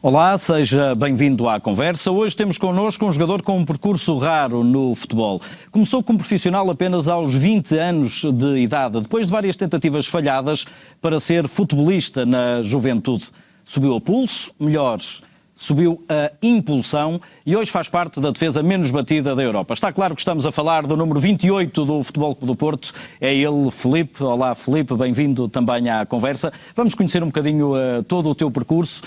Olá, seja bem-vindo à conversa. Hoje temos connosco um jogador com um percurso raro no futebol. Começou como profissional apenas aos 20 anos de idade, depois de várias tentativas falhadas para ser futebolista na juventude. Subiu a pulso, subiu a impulsão e hoje faz parte da defesa menos batida da Europa. Está claro que estamos a falar do número 28 do Futebol Clube do Porto. É ele, Filipe. Olá, Filipe, bem-vindo também à conversa. Vamos conhecer um bocadinho todo o teu percurso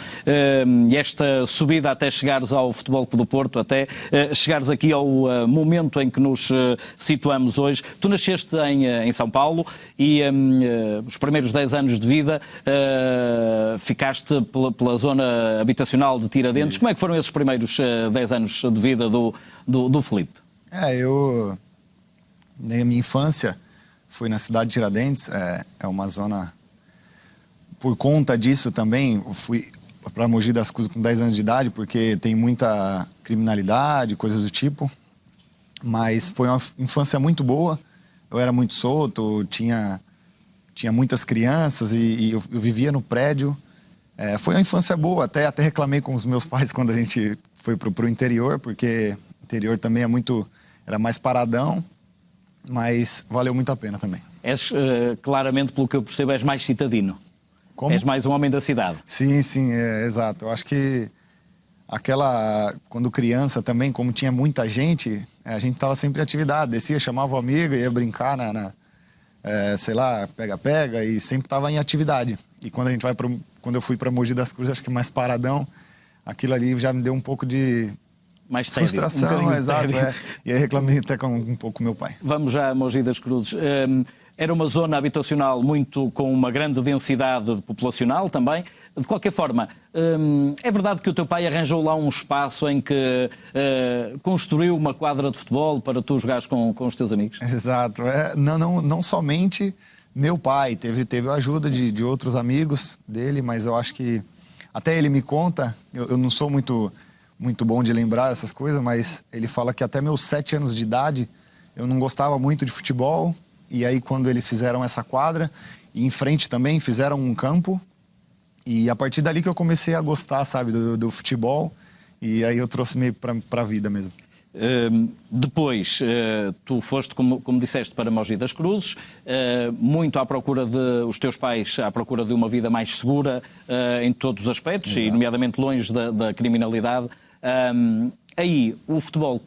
e esta subida até chegares ao Futebol Clube do Porto, até chegares aqui ao momento em que nos situamos hoje. Tu nasceste em São Paulo e os primeiros 10 anos de vida ficaste pela zona habitacional de Tiradentes. Como é que foram esses primeiros 10 anos de vida do Filipe? Na minha infância, fui na cidade de Tiradentes, é uma zona... Por conta disso também, eu fui para Mogi das Cruzes com 10 anos de idade, porque tem muita criminalidade, coisas do tipo. Mas foi uma infância muito boa, eu era muito solto, tinha muitas crianças e eu vivia no prédio. Foi uma infância boa, até reclamei com os meus pais quando a gente foi pro interior, porque o interior também era mais paradão, mas valeu muito a pena também. És, claramente, pelo que eu percebo, és mais citadino. Como? És mais um homem da cidade. Sim, exato. Eu acho que quando criança também, como tinha muita gente, a gente estava sempre em atividade, descia, chamava o amigo, ia brincar sei lá, pega-pega, e sempre estava em atividade. E quando eu fui para Mogi das Cruzes, acho que mais paradão, aquilo ali já me deu um pouco de mais tédio, frustração, exato. E aí reclamei até um pouco com meu pai. Vamos já a Mogi das Cruzes. Era uma zona habitacional com uma grande densidade populacional também. De qualquer forma, é verdade que o teu pai arranjou lá um espaço em que construiu uma quadra de futebol para tu jogares com os teus amigos? Exato. Não somente meu pai, teve a ajuda de outros amigos dele, mas eu acho que até ele me conta, eu não sou muito bom de lembrar essas coisas, mas ele fala que até meus 7 anos de idade eu não gostava muito de futebol. E aí, quando eles fizeram essa quadra, e em frente também fizeram um campo, e a partir dali que eu comecei a gostar, sabe, do futebol, e aí eu trouxe meio para a vida mesmo. Depois, tu foste, como disseste, para Mogi das Cruzes, muito à procura os teus pais à procura de uma vida mais segura em todos os aspectos, exato, e nomeadamente longe da criminalidade. Aí, o futebol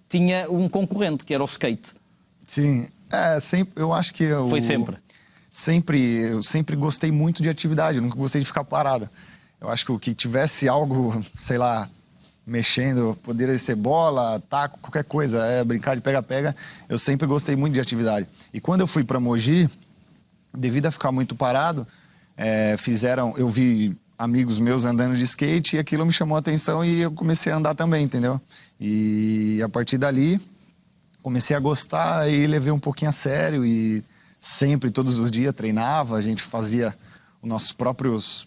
tinha um concorrente, que era o skate. Sim. Eu acho que... Foi sempre? Eu sempre gostei muito de atividade, eu nunca gostei de ficar parado. Eu acho que o que tivesse algo, sei lá, mexendo, poderia ser bola, taco, qualquer coisa, brincar de pega-pega, eu sempre gostei muito de atividade. E quando eu fui para Mogi, devido a ficar muito parado, eu vi amigos meus andando de skate e aquilo me chamou a atenção e eu comecei a andar também, entendeu? E a partir dali... comecei a gostar e levei um pouquinho a sério e sempre, todos os dias, treinava. A gente fazia os nossos próprios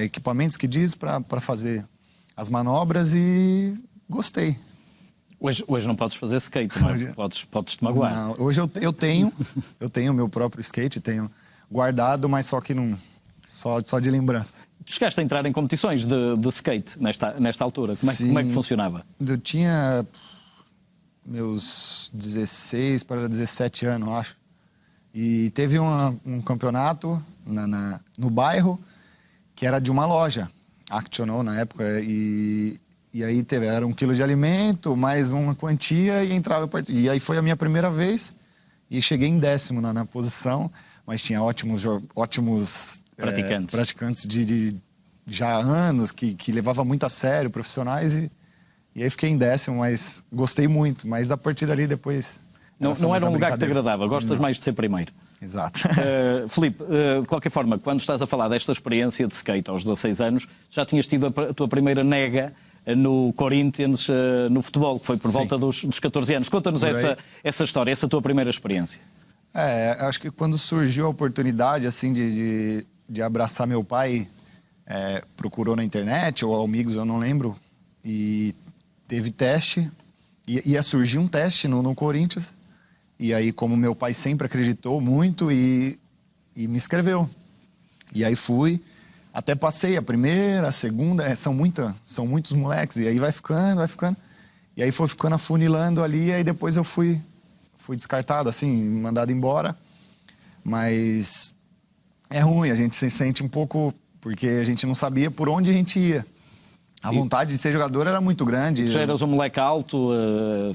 equipamentos, que diz, para fazer as manobras e gostei. Hoje não podes fazer skate, não é? Podes te magoar. Não, hoje eu tenho o meu próprio skate, tenho guardado, mas só que não, só de lembrança. Tu chegaste a entrar em competições de skate nesta altura. Como é que funcionava? Eu tinha... meus 16 para 17 anos, acho. E teve um campeonato no bairro, que era de uma loja, Actionou na época, e aí era 1 quilo de alimento, mais uma quantia e entrava... E aí foi a minha primeira vez, e cheguei em 10º na posição, mas tinha ótimos praticantes de já anos, que levavam muito a sério, profissionais, e aí fiquei em 10º, mas gostei muito. Mas a partir dali depois... Não era um lugar que te agradava, gostas mais de ser primeiro. Exato. Filipe, de qualquer forma, quando estás a falar desta experiência de skate aos 16 anos, já tinhas tido a tua primeira nega no Corinthians, no futebol, que foi por volta dos 14 anos. Conta-nos essa história, essa tua primeira experiência. Acho que quando surgiu a oportunidade assim, de abraçar meu pai, procurou na internet, ou amigos, eu não lembro, e... teve teste, ia surgir um teste no Corinthians, e aí como meu pai sempre acreditou muito e me inscreveu. E aí fui, Até passei a primeira, a segunda, são muitos moleques, e aí vai ficando. E aí foi ficando afunilando ali, e aí depois eu fui descartado, assim, mandado embora. Mas é ruim, a gente se sente um pouco, porque a gente não sabia por onde a gente ia. A vontade de ser jogador era muito grande. Tu já eras um moleque alto,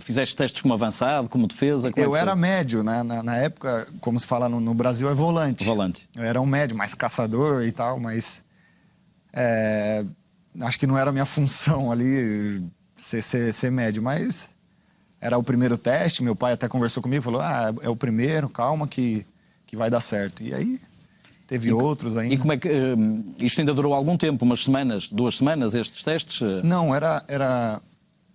fizeste testes como avançado, como defesa? Eu era médio, né? Na época, como se fala no Brasil, é volante. Volante. Eu era um médio, mais caçador e tal, mas acho que não era a minha função ali ser médio, mas era o primeiro teste. Meu pai até conversou comigo, falou, é o primeiro, calma que vai dar certo. E aí teve outros ainda. E como é que isto ainda durou algum tempo? Umas semanas, 2 semanas, estes testes? Não,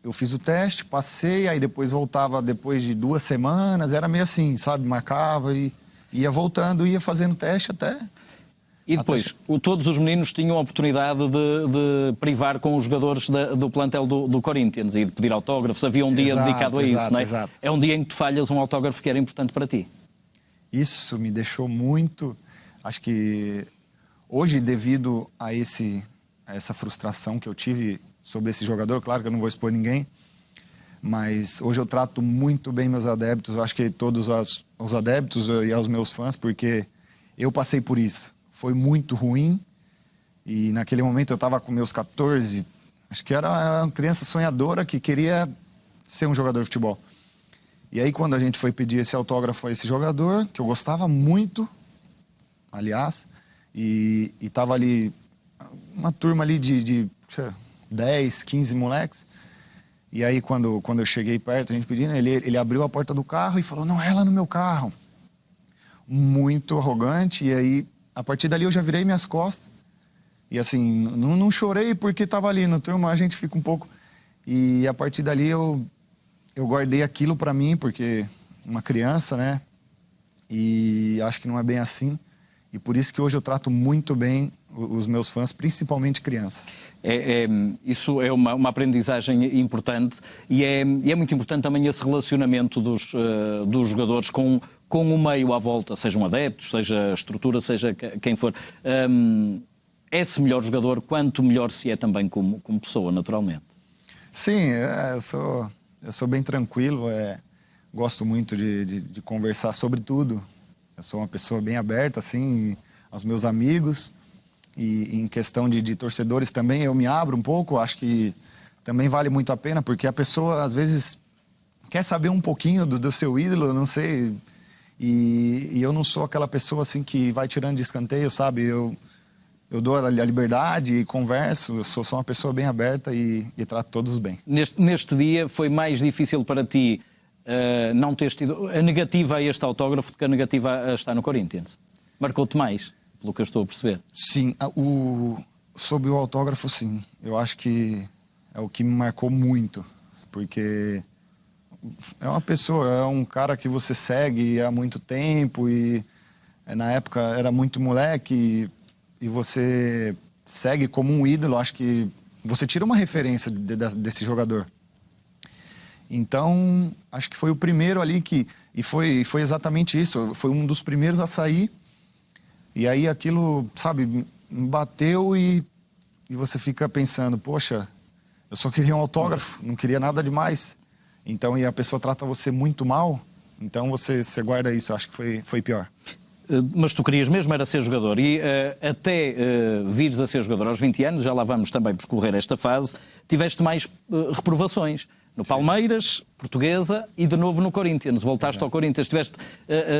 eu fiz o teste, passei, aí depois voltava depois de 2 semanas, era meio assim, sabe? Marcava e ia voltando, ia fazendo teste até... E depois, todos os meninos tinham a oportunidade de privar com os jogadores do plantel do Corinthians e de pedir autógrafos. Havia um dia dedicado a isso, não é? Exato. É um dia em que tu falhas um autógrafo que era importante para ti. Isso me deixou muito... Acho que hoje, devido a essa frustração que eu tive sobre esse jogador, claro que eu não vou expor ninguém, mas hoje eu trato muito bem meus adeptos, eu acho que todos os adeptos e aos meus fãs, porque eu passei por isso. Foi muito ruim e naquele momento eu estava com meus 14, acho que era uma criança sonhadora que queria ser um jogador de futebol. E aí quando a gente foi pedir esse autógrafo a esse jogador, que eu gostava muito, aliás, e tava ali uma turma ali de 10, 15 moleques, e aí quando eu cheguei perto, a gente pedindo, ele abriu a porta do carro e falou, não, ela no meu carro. Muito arrogante, e aí a partir dali eu já virei minhas costas. E assim, não chorei porque estava ali no turma, a gente fica um pouco... E a partir dali eu guardei aquilo para mim, porque uma criança, né? E acho que não é bem assim. E por isso que hoje eu trato muito bem os meus fãs, principalmente crianças. Isso é uma aprendizagem importante e é muito importante também esse relacionamento dos jogadores com o meio à volta, sejam adeptos, seja estrutura, seja quem for. É-se melhor jogador quanto melhor se é também como pessoa, naturalmente. Sim, eu sou bem tranquilo, gosto muito de conversar sobre tudo. Eu sou uma pessoa bem aberta, assim, aos meus amigos. E em questão de torcedores também, eu me abro um pouco. Acho que também vale muito a pena, porque a pessoa, às vezes, quer saber um pouquinho do seu ídolo, não sei. E eu não sou aquela pessoa, assim, que vai tirando de escanteio, sabe? Eu dou a liberdade e converso. Eu sou uma pessoa bem aberta e trato todos bem. Neste dia, foi mais difícil para ti não teres tido a negativa a este autógrafo do que a negativa a estar no Corinthians? Marcou-te mais, pelo que eu estou a perceber? Sim, sobre o autógrafo, sim. Eu acho que é o que me marcou muito, porque é uma pessoa, é um cara que você segue há muito tempo e na época era muito moleque e você segue como um ídolo. Acho que você tira uma referência desse jogador. Então, acho que foi o primeiro ali e foi exatamente isso. Foi um dos primeiros a sair. E aí aquilo, sabe, me bateu e você fica pensando, poxa, eu só queria um autógrafo, não queria nada demais. Então, e a pessoa trata você muito mal, então você guarda isso. Eu acho que foi pior. Mas tu querias mesmo era ser jogador e até vires a ser jogador aos 20 anos, já lá vamos também percorrer esta fase, tiveste mais reprovações. No Palmeiras, Portuguesa e de novo no Corinthians. Voltaste ao Corinthians.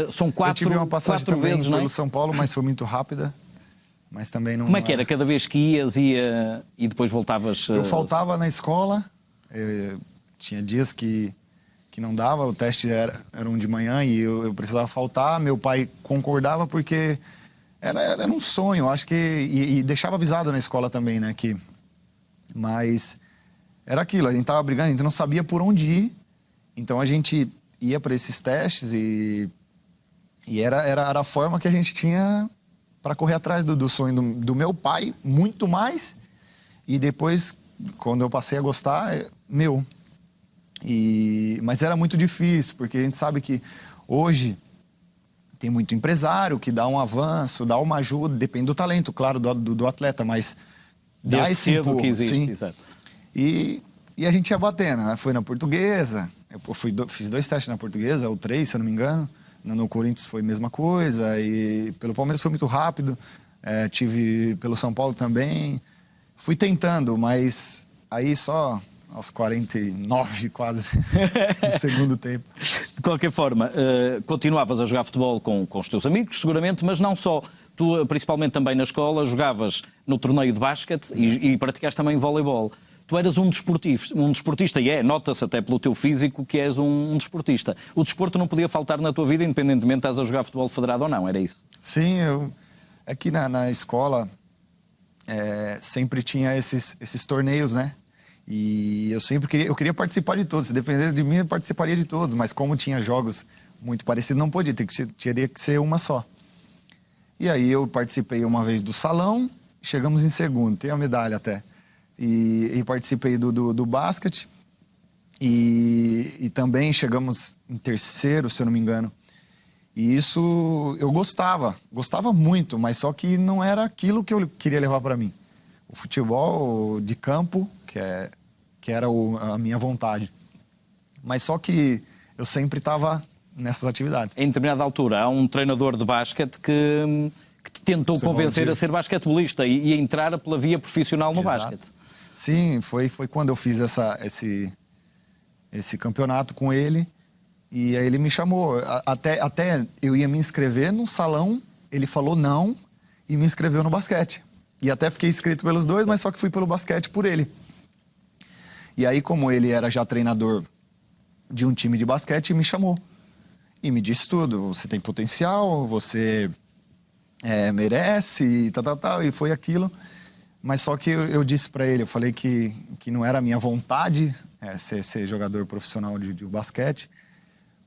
São 4 vezes, eu tive uma passagem também não é? pelo São Paulo, mas foi muito rápida. Mas também não... Como é que era? Cada vez que ias e depois voltavas... Eu faltava na escola. Tinha dias que não dava. O teste era um de manhã e eu precisava faltar. Meu pai concordava porque era um sonho. Acho que... E deixava avisado na escola também, né? Mas... Era aquilo, a gente tava brigando, a gente não sabia por onde ir. Então a gente ia para esses testes e era a forma que a gente tinha para correr atrás do sonho do meu pai, muito mais. E depois, quando eu passei a gostar, meu. Mas era muito difícil, porque a gente sabe que hoje tem muito empresário que dá um avanço, dá uma ajuda, depende do talento, claro, do atleta, mas dá Desde esse cedo empurro, que existe, sim. exato. E a gente ia batendo, né? Foi na Portuguesa, fiz 2 testes na Portuguesa, ou 3, se eu não me engano. No Corinthians foi a mesma coisa, e pelo Palmeiras foi muito rápido, tive pelo São Paulo também. Fui tentando, mas aí só aos 49 quase, no segundo tempo. De qualquer forma, continuavas a jogar futebol com os teus amigos, seguramente, mas não só. Tu, principalmente também na escola, jogavas no torneio de basquete e praticaste também voleibol. Tu eras um desportista, e nota-se até pelo teu físico que és um desportista. O desporto não podia faltar na tua vida, independentemente de estás a jogar futebol federado ou não, era isso? Sim, aqui na escola sempre tinha esses torneios, né? E eu sempre queria participar de todos. Se dependesse de mim, eu participaria de todos. Mas como tinha jogos muito parecidos, não podia, teria que ser uma só. E aí eu participei uma vez do salão, chegamos em segundo, tem a medalha até. E participei do basquete e também chegamos em terceiro, se eu não me engano. E isso eu gostava muito, mas só que não era aquilo que eu queria levar para mim. O futebol de campo, que era a minha vontade. Mas só que eu sempre estava nessas atividades. Em determinada altura, há um treinador de basquete que te tentou convencer a ser basquetebolista e a entrar pela via profissional no basquete. Sim, foi quando eu fiz esse campeonato com ele, e aí ele me chamou. Até eu ia me inscrever no salão, ele falou não e me inscreveu no basquete. E até fiquei inscrito pelos dois, mas só que fui pelo basquete por ele. E aí, como ele era já treinador de um time de basquete, me chamou. E me disse tudo, você tem potencial, você merece, e tal, e foi aquilo. Mas só que eu disse para ele, eu falei que não era a minha vontade ser jogador profissional de basquete,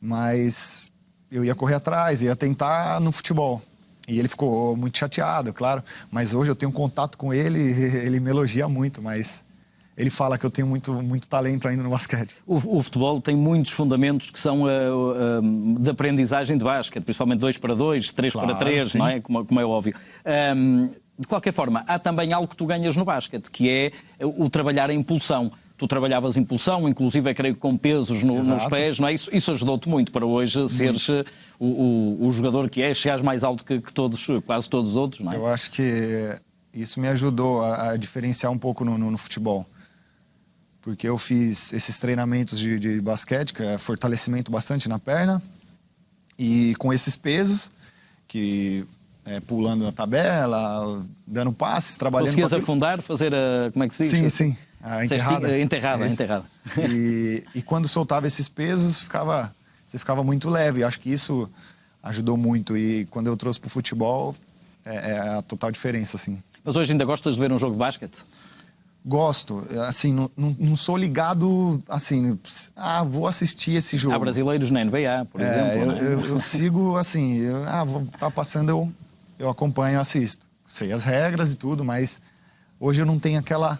mas eu ia correr atrás, ia tentar no futebol. E ele ficou muito chateado, claro, mas hoje eu tenho contato com ele, ele me elogia muito, mas ele fala que eu tenho muito talento ainda no basquete. O futebol tem muitos fundamentos que são de aprendizagem de basquete, principalmente 2-2, 3-3, não é? Como é óbvio. De qualquer forma, há também algo que tu ganhas no basquete, que é o trabalhar a impulsão. Tu trabalhavas impulsão, inclusive, creio que com pesos nos pés, não é? Isso ajudou-te muito para hoje seres o jogador que és, chegares mais alto que quase todos os outros, não é? Eu acho que isso me ajudou a diferenciar um pouco no futebol. Porque eu fiz esses treinamentos de basquete, que é fortalecimento bastante na perna, e com esses pesos, que pulando na tabela, dando passes, trabalhando... Conseguias afundar, fazer a... como é que se diz? Sim. A enterrada. Enterrada. E quando soltava esses pesos, você ficava muito leve. Acho que isso ajudou muito. E quando eu trouxe para o futebol, é a total diferença, assim. Mas hoje ainda gostas de ver um jogo de basquete? Gosto. Assim, não sou ligado, assim, vou assistir esse jogo. Há brasileiros na NBA, por exemplo. Eu sigo, assim, tá passando, eu acompanho, assisto. Sei as regras e tudo, mas hoje eu não tenho aquela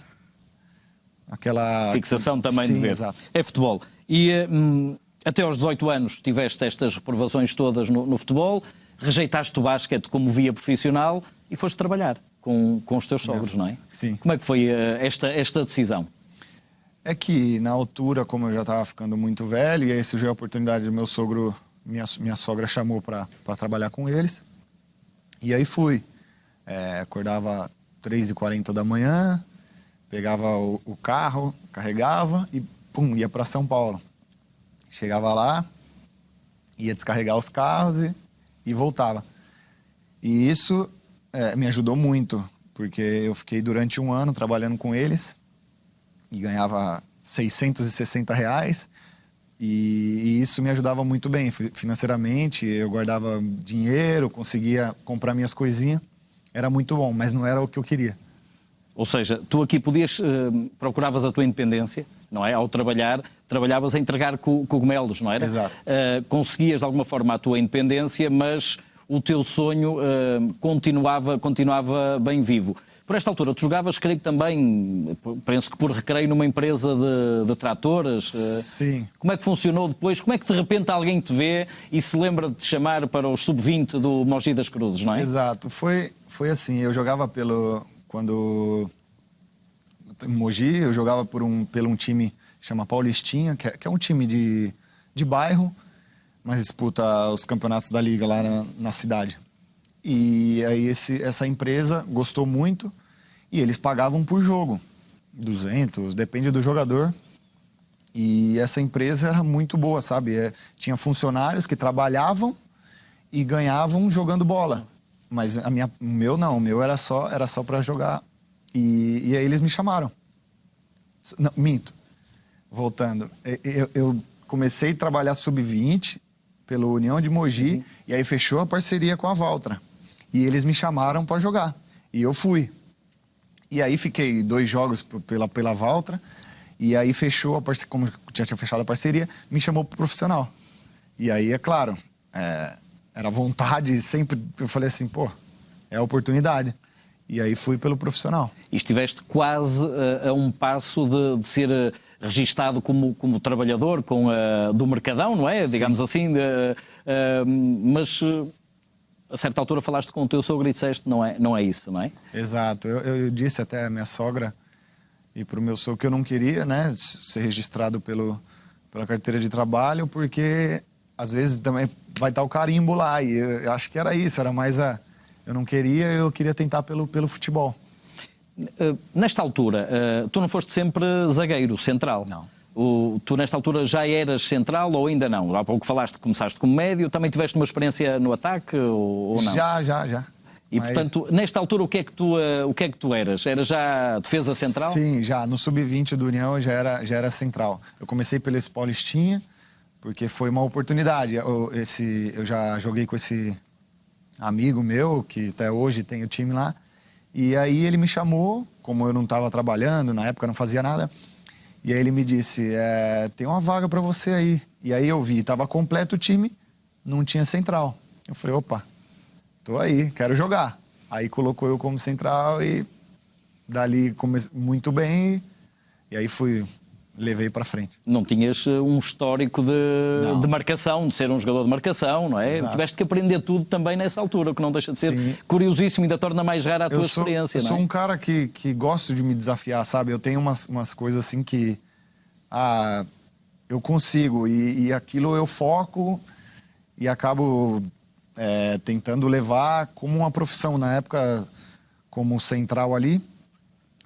fixação também. Sim, de ver. Exato. É futebol. E até aos 18 anos tiveste estas reprovações todas no futebol, rejeitaste o basquete como via profissional e foste trabalhar com os teus sogros, não é? Sim. Como é que foi esta decisão? É que na altura, como eu já estava ficando muito velho, e aí surgiu a oportunidade do meu sogro, minha sogra chamou para trabalhar com eles. E aí fui. Acordava 3h40 da manhã, pegava o carro, carregava e ia para São Paulo. Chegava lá, ia descarregar os carros e voltava. E isso me ajudou muito, porque eu fiquei durante um ano trabalhando com eles e ganhava R$660 e isso me ajudava muito bem financeiramente. Eu guardava dinheiro, conseguia comprar minhas coisinhas, era muito bom, mas não era o que eu queria. Ou seja, tu aqui procuravas a tua independência, não é? Ao trabalhavas a entregar cogumelos, não era? Exato. Conseguias de alguma forma a tua independência, mas o teu sonho continuava bem vivo. Por esta altura, tu jogavas, creio que também, penso que por recreio, numa empresa de tratores. Sim. Como é que funcionou depois? Como é que de repente alguém te vê e se lembra de te chamar para os sub-20 do Mogi das Cruzes, não é? Exato. Foi assim, eu jogava quando em Mogi, eu jogava pelo um time que chama Paulistinha, que é um time de bairro, mas disputa os campeonatos da liga lá na cidade. E aí essa empresa gostou muito e eles pagavam por jogo, 200, depende do jogador. E essa empresa era muito boa, sabe? Tinha funcionários que trabalhavam e ganhavam jogando bola. Mas o meu era só para jogar. E aí eles me chamaram. Não, minto. Voltando. Eu comecei a trabalhar sub-20 pela União de Mogi, e aí fechou a parceria com a Valtra. E eles me chamaram para jogar. E eu fui. E aí fiquei 2 jogos pela Valtra, e aí fechou a parceria, como já tinha fechado a parceria, me chamou para o profissional. E aí, é claro, era vontade, sempre eu falei assim, pô, é a oportunidade. E aí fui pelo profissional. E estiveste quase a um passo de ser registado como trabalhador do Mercadão, não é? Sim. Digamos assim. Mas a certa altura falaste com o teu sogro e disseste não é isso, não é? Exato. Eu disse até à minha sogra e para o meu sogro que eu não queria, né, ser registrado pela carteira de trabalho, porque às vezes também vai estar o carimbo lá. E eu acho que era isso, era mais eu queria tentar pelo futebol. Nesta altura, tu não foste sempre zagueiro, central? Não. Tu nesta altura já eras central ou ainda não? Há pouco falaste que começaste como médio, também tiveste uma experiência no ataque ou não? Já. E portanto, nesta altura o que é que tu eras? Era já defesa central? Sim, já. No sub-20 do União eu já era central. Eu comecei pelo Paulistinha, porque foi uma oportunidade. Eu já joguei com esse amigo meu, que até hoje tem o time lá. E aí ele me chamou, como eu não estava trabalhando, na época não fazia nada. E aí ele me disse, tem uma vaga para você aí. E aí eu vi, estava completo o time, não tinha central. Eu falei, opa, tô aí, quero jogar. Aí colocou eu como central e dali comecei muito bem. E aí levei para frente. Não tinhas um histórico de marcação, de ser um jogador de marcação, não é? Exato. Tiveste que aprender tudo também nessa altura, o que não deixa de ser Sim. Curiosíssimo e ainda torna mais rara a tua experiência, eu não é? sou um cara que gosto de me desafiar, sabe? Eu tenho umas coisas assim que eu consigo e aquilo eu foco e acabo tentando levar como uma profissão. Na época, como central ali,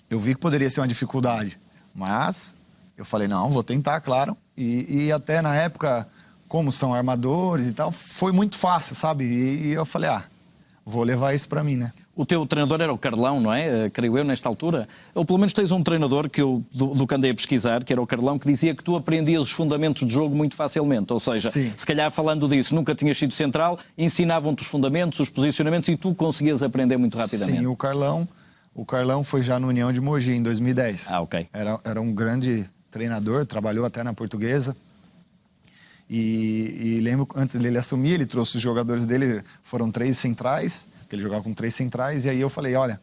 eu vi que poderia ser uma dificuldade, mas eu falei, não, vou tentar, claro. E até na época, como são armadores e tal, foi muito fácil, sabe? E eu falei, vou levar isso para mim, né? O teu treinador era o Carlão, não é? Creio eu, nesta altura. Ou pelo menos tens um treinador que eu, do que andei a pesquisar, que era o Carlão, que dizia que tu aprendias os fundamentos de jogo muito facilmente. Ou seja, sim. Se calhar falando disso, nunca tinhas sido central, ensinavam-te os fundamentos, os posicionamentos e tu conseguias aprender muito rapidamente. Sim, o Carlão foi já no União de Mogi, em 2010. Ok. Era um grande treinador, trabalhou até na Portuguesa. E lembro, antes dele assumir, ele trouxe os jogadores dele, foram 3 centrais, que ele jogava com 3 centrais, e aí eu falei, olha,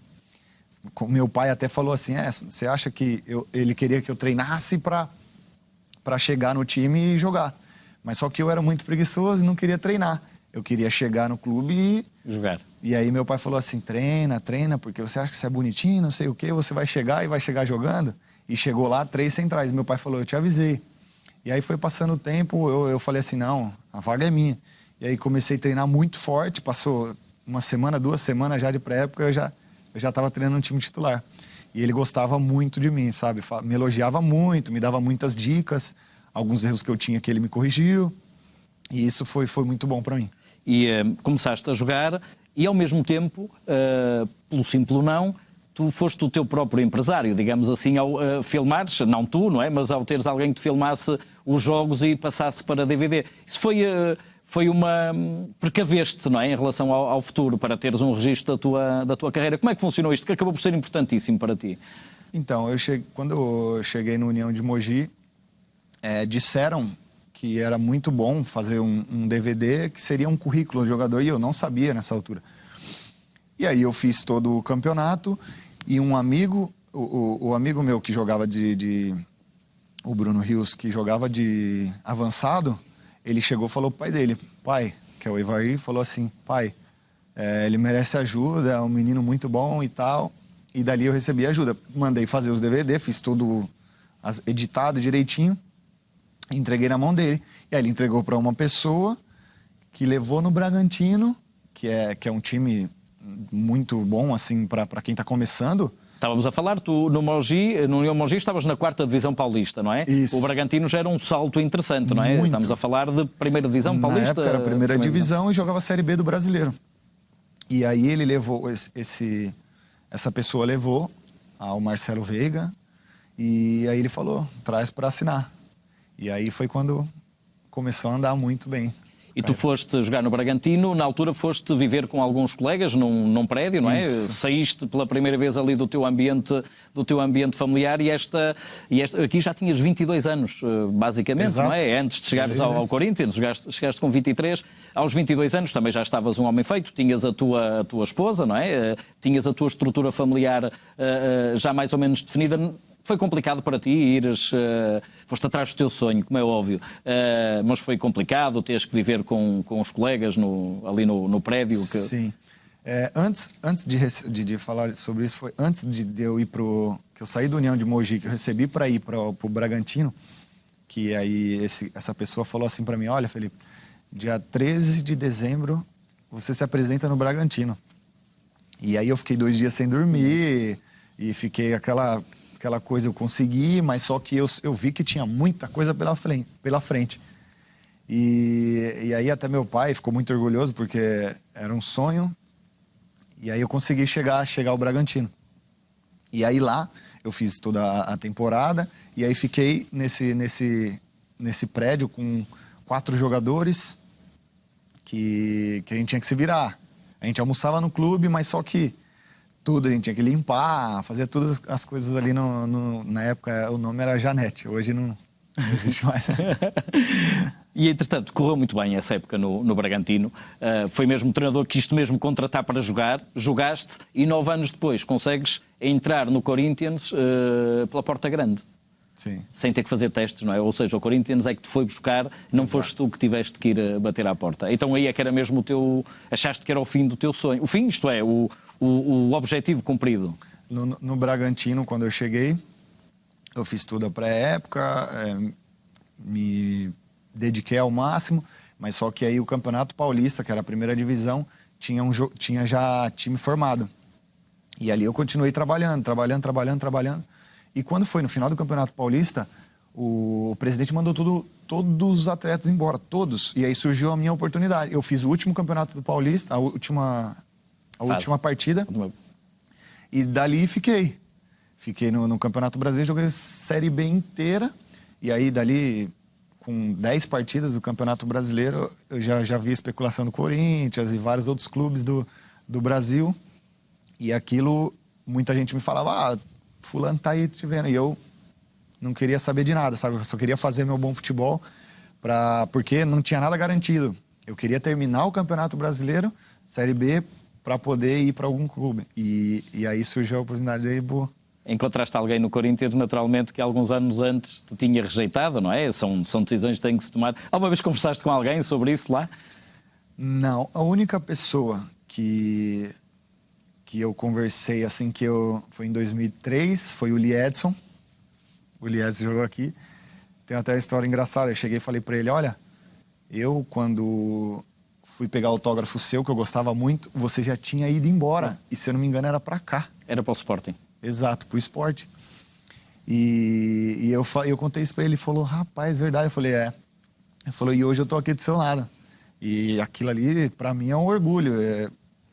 meu pai até falou assim, você acha que ele queria que eu treinasse para chegar no time e jogar. Mas só que eu era muito preguiçoso e não queria treinar. Eu queria chegar no clube e jogar. E aí meu pai falou assim, treina, porque você acha que você é bonitinho, não sei o quê, você vai chegar jogando. E chegou lá 3 centrais. Meu pai falou, eu te avisei. E aí foi passando o tempo, eu falei assim, não, a vaga é minha. E aí comecei a treinar muito forte, passou 1 semana, 2 semanas já de pré-época, eu já estava treinando um time titular. E ele gostava muito de mim, sabe? Me elogiava muito, me dava muitas dicas, alguns erros que eu tinha que ele me corrigiu. E isso foi muito bom para mim. E começaste a jogar e ao mesmo tempo, pelo simples não, tu foste o teu próprio empresário, digamos assim, ao filmares, não tu, não é? Mas ao teres alguém que te filmasse os jogos e passasse para DVD. Isso foi uma... precaveste, não é? Em relação ao futuro, para teres um registro da tua carreira. Como é que funcionou isto? Que acabou por ser importantíssimo para ti. Então, quando eu cheguei no União de Mogi, disseram que era muito bom fazer um DVD que seria um currículo do jogador, e eu não sabia nessa altura. E aí eu fiz todo o campeonato, e um amigo, o amigo meu que jogava o Bruno Rios, que jogava de avançado, ele chegou e falou pro pai dele, pai, que é o Evair, falou assim, pai, ele merece ajuda, é um menino muito bom e tal. E dali eu recebi ajuda. Mandei fazer os DVD, fiz tudo editado direitinho, entreguei na mão dele. E aí ele entregou para uma pessoa que levou no Bragantino, que é um time muito bom, assim, para quem está começando. Estávamos a falar, tu no União Mogi estavas na 4ª Divisão Paulista, não é? Isso. O Bragantino já era um salto interessante, não é? Muito. Estamos a falar de 1ª Divisão Paulista. Na época era a primeira divisão e jogava a Série B do Brasileiro. E aí ele levou, essa pessoa levou ao Marcelo Veiga, e aí ele falou, traz para assinar. E aí foi quando começou a andar muito bem. E tu foste jogar no Bragantino, na altura foste viver com alguns colegas num prédio, não é? Isso. Saíste pela primeira vez ali do teu ambiente familiar e aqui já tinhas 22 anos, basicamente, Exato. não é? Antes de chegares ao Corinthians, chegaste com 23, aos 22 anos também já estavas um homem feito, tinhas a tua esposa, não é? Tinhas a tua estrutura familiar já mais ou menos definida. Foi complicado para ti ires, foste atrás do teu sonho, como é óbvio, mas foi complicado teres que viver com os colegas ali no prédio? Sim. Antes de falar sobre isso, foi antes de eu ir que eu saí do União de Mogi, que eu recebi para ir para o Bragantino, que aí essa pessoa falou assim para mim, olha, Felipe, dia 13 de dezembro você se apresenta no Bragantino. E aí eu fiquei 2 dias sem dormir e fiquei aquela coisa, eu consegui, mas só que eu vi que tinha muita coisa pela frente. E aí até meu pai ficou muito orgulhoso, porque era um sonho. E aí eu consegui chegar ao Bragantino. E aí lá eu fiz toda a temporada, e aí fiquei nesse prédio com 4 jogadores que a gente tinha que se virar. A gente almoçava no clube, mas só que tudo, a gente tinha que limpar, fazer todas as coisas ali na época, o nome era Janete, hoje não existe mais. E, entretanto, correu muito bem essa época no Bragantino, foi mesmo o treinador que quis mesmo contratar para jogar, jogaste e 9 anos depois consegues entrar no Corinthians pela porta grande. Sim. Sem ter que fazer testes, não é? Ou seja, o Corinthians é que te foi buscar, não foste tu que tiveste que ir bater à porta. Então aí é que era mesmo achaste que era o fim do teu sonho. O fim, isto é, o objetivo cumprido. No Bragantino, quando eu cheguei, eu fiz tudo a pré-época, me dediquei ao máximo, mas só que aí o Campeonato Paulista, que era a primeira divisão, tinha já time formado. E ali eu continuei trabalhando. E quando foi no final do Campeonato Paulista, o presidente mandou todos os atletas embora, todos. E aí surgiu a minha oportunidade. Eu fiz o último Campeonato do Paulista, a última partida, e dali fiquei. Fiquei no Campeonato Brasileiro, joguei Série B inteira, e aí dali, com 10 partidas do Campeonato Brasileiro, eu já vi especulação do Corinthians e vários outros clubes do Brasil, e aquilo, muita gente me falava, fulano tá aí te vendo, e eu não queria saber de nada, sabe? Eu só queria fazer meu bom futebol, porque não tinha nada garantido. Eu queria terminar o Campeonato Brasileiro, Série B, para poder ir para algum clube. E aí surgiu a oportunidade de ir pro... Encontraste alguém no Corinthians, naturalmente, que alguns anos antes te tinha rejeitado, não é? São decisões que têm que se tomar. Alguma vez conversaste com alguém sobre isso lá? Não. A única pessoa que eu conversei, assim, foi em 2003, foi o Lee Edson. O Lee Edson jogou aqui. Tem até uma história engraçada. Eu cheguei e falei para ele, olha, eu quando fui pegar autógrafo seu, que eu gostava muito, você já tinha ido embora. E se eu não me engano era para cá. Era para o Sporting. Exato, pro esporte. E eu contei isso pra ele, ele falou, rapaz, verdade. Eu falei, é. Ele falou, e hoje eu tô aqui do seu lado. E aquilo ali, pra mim, é um orgulho.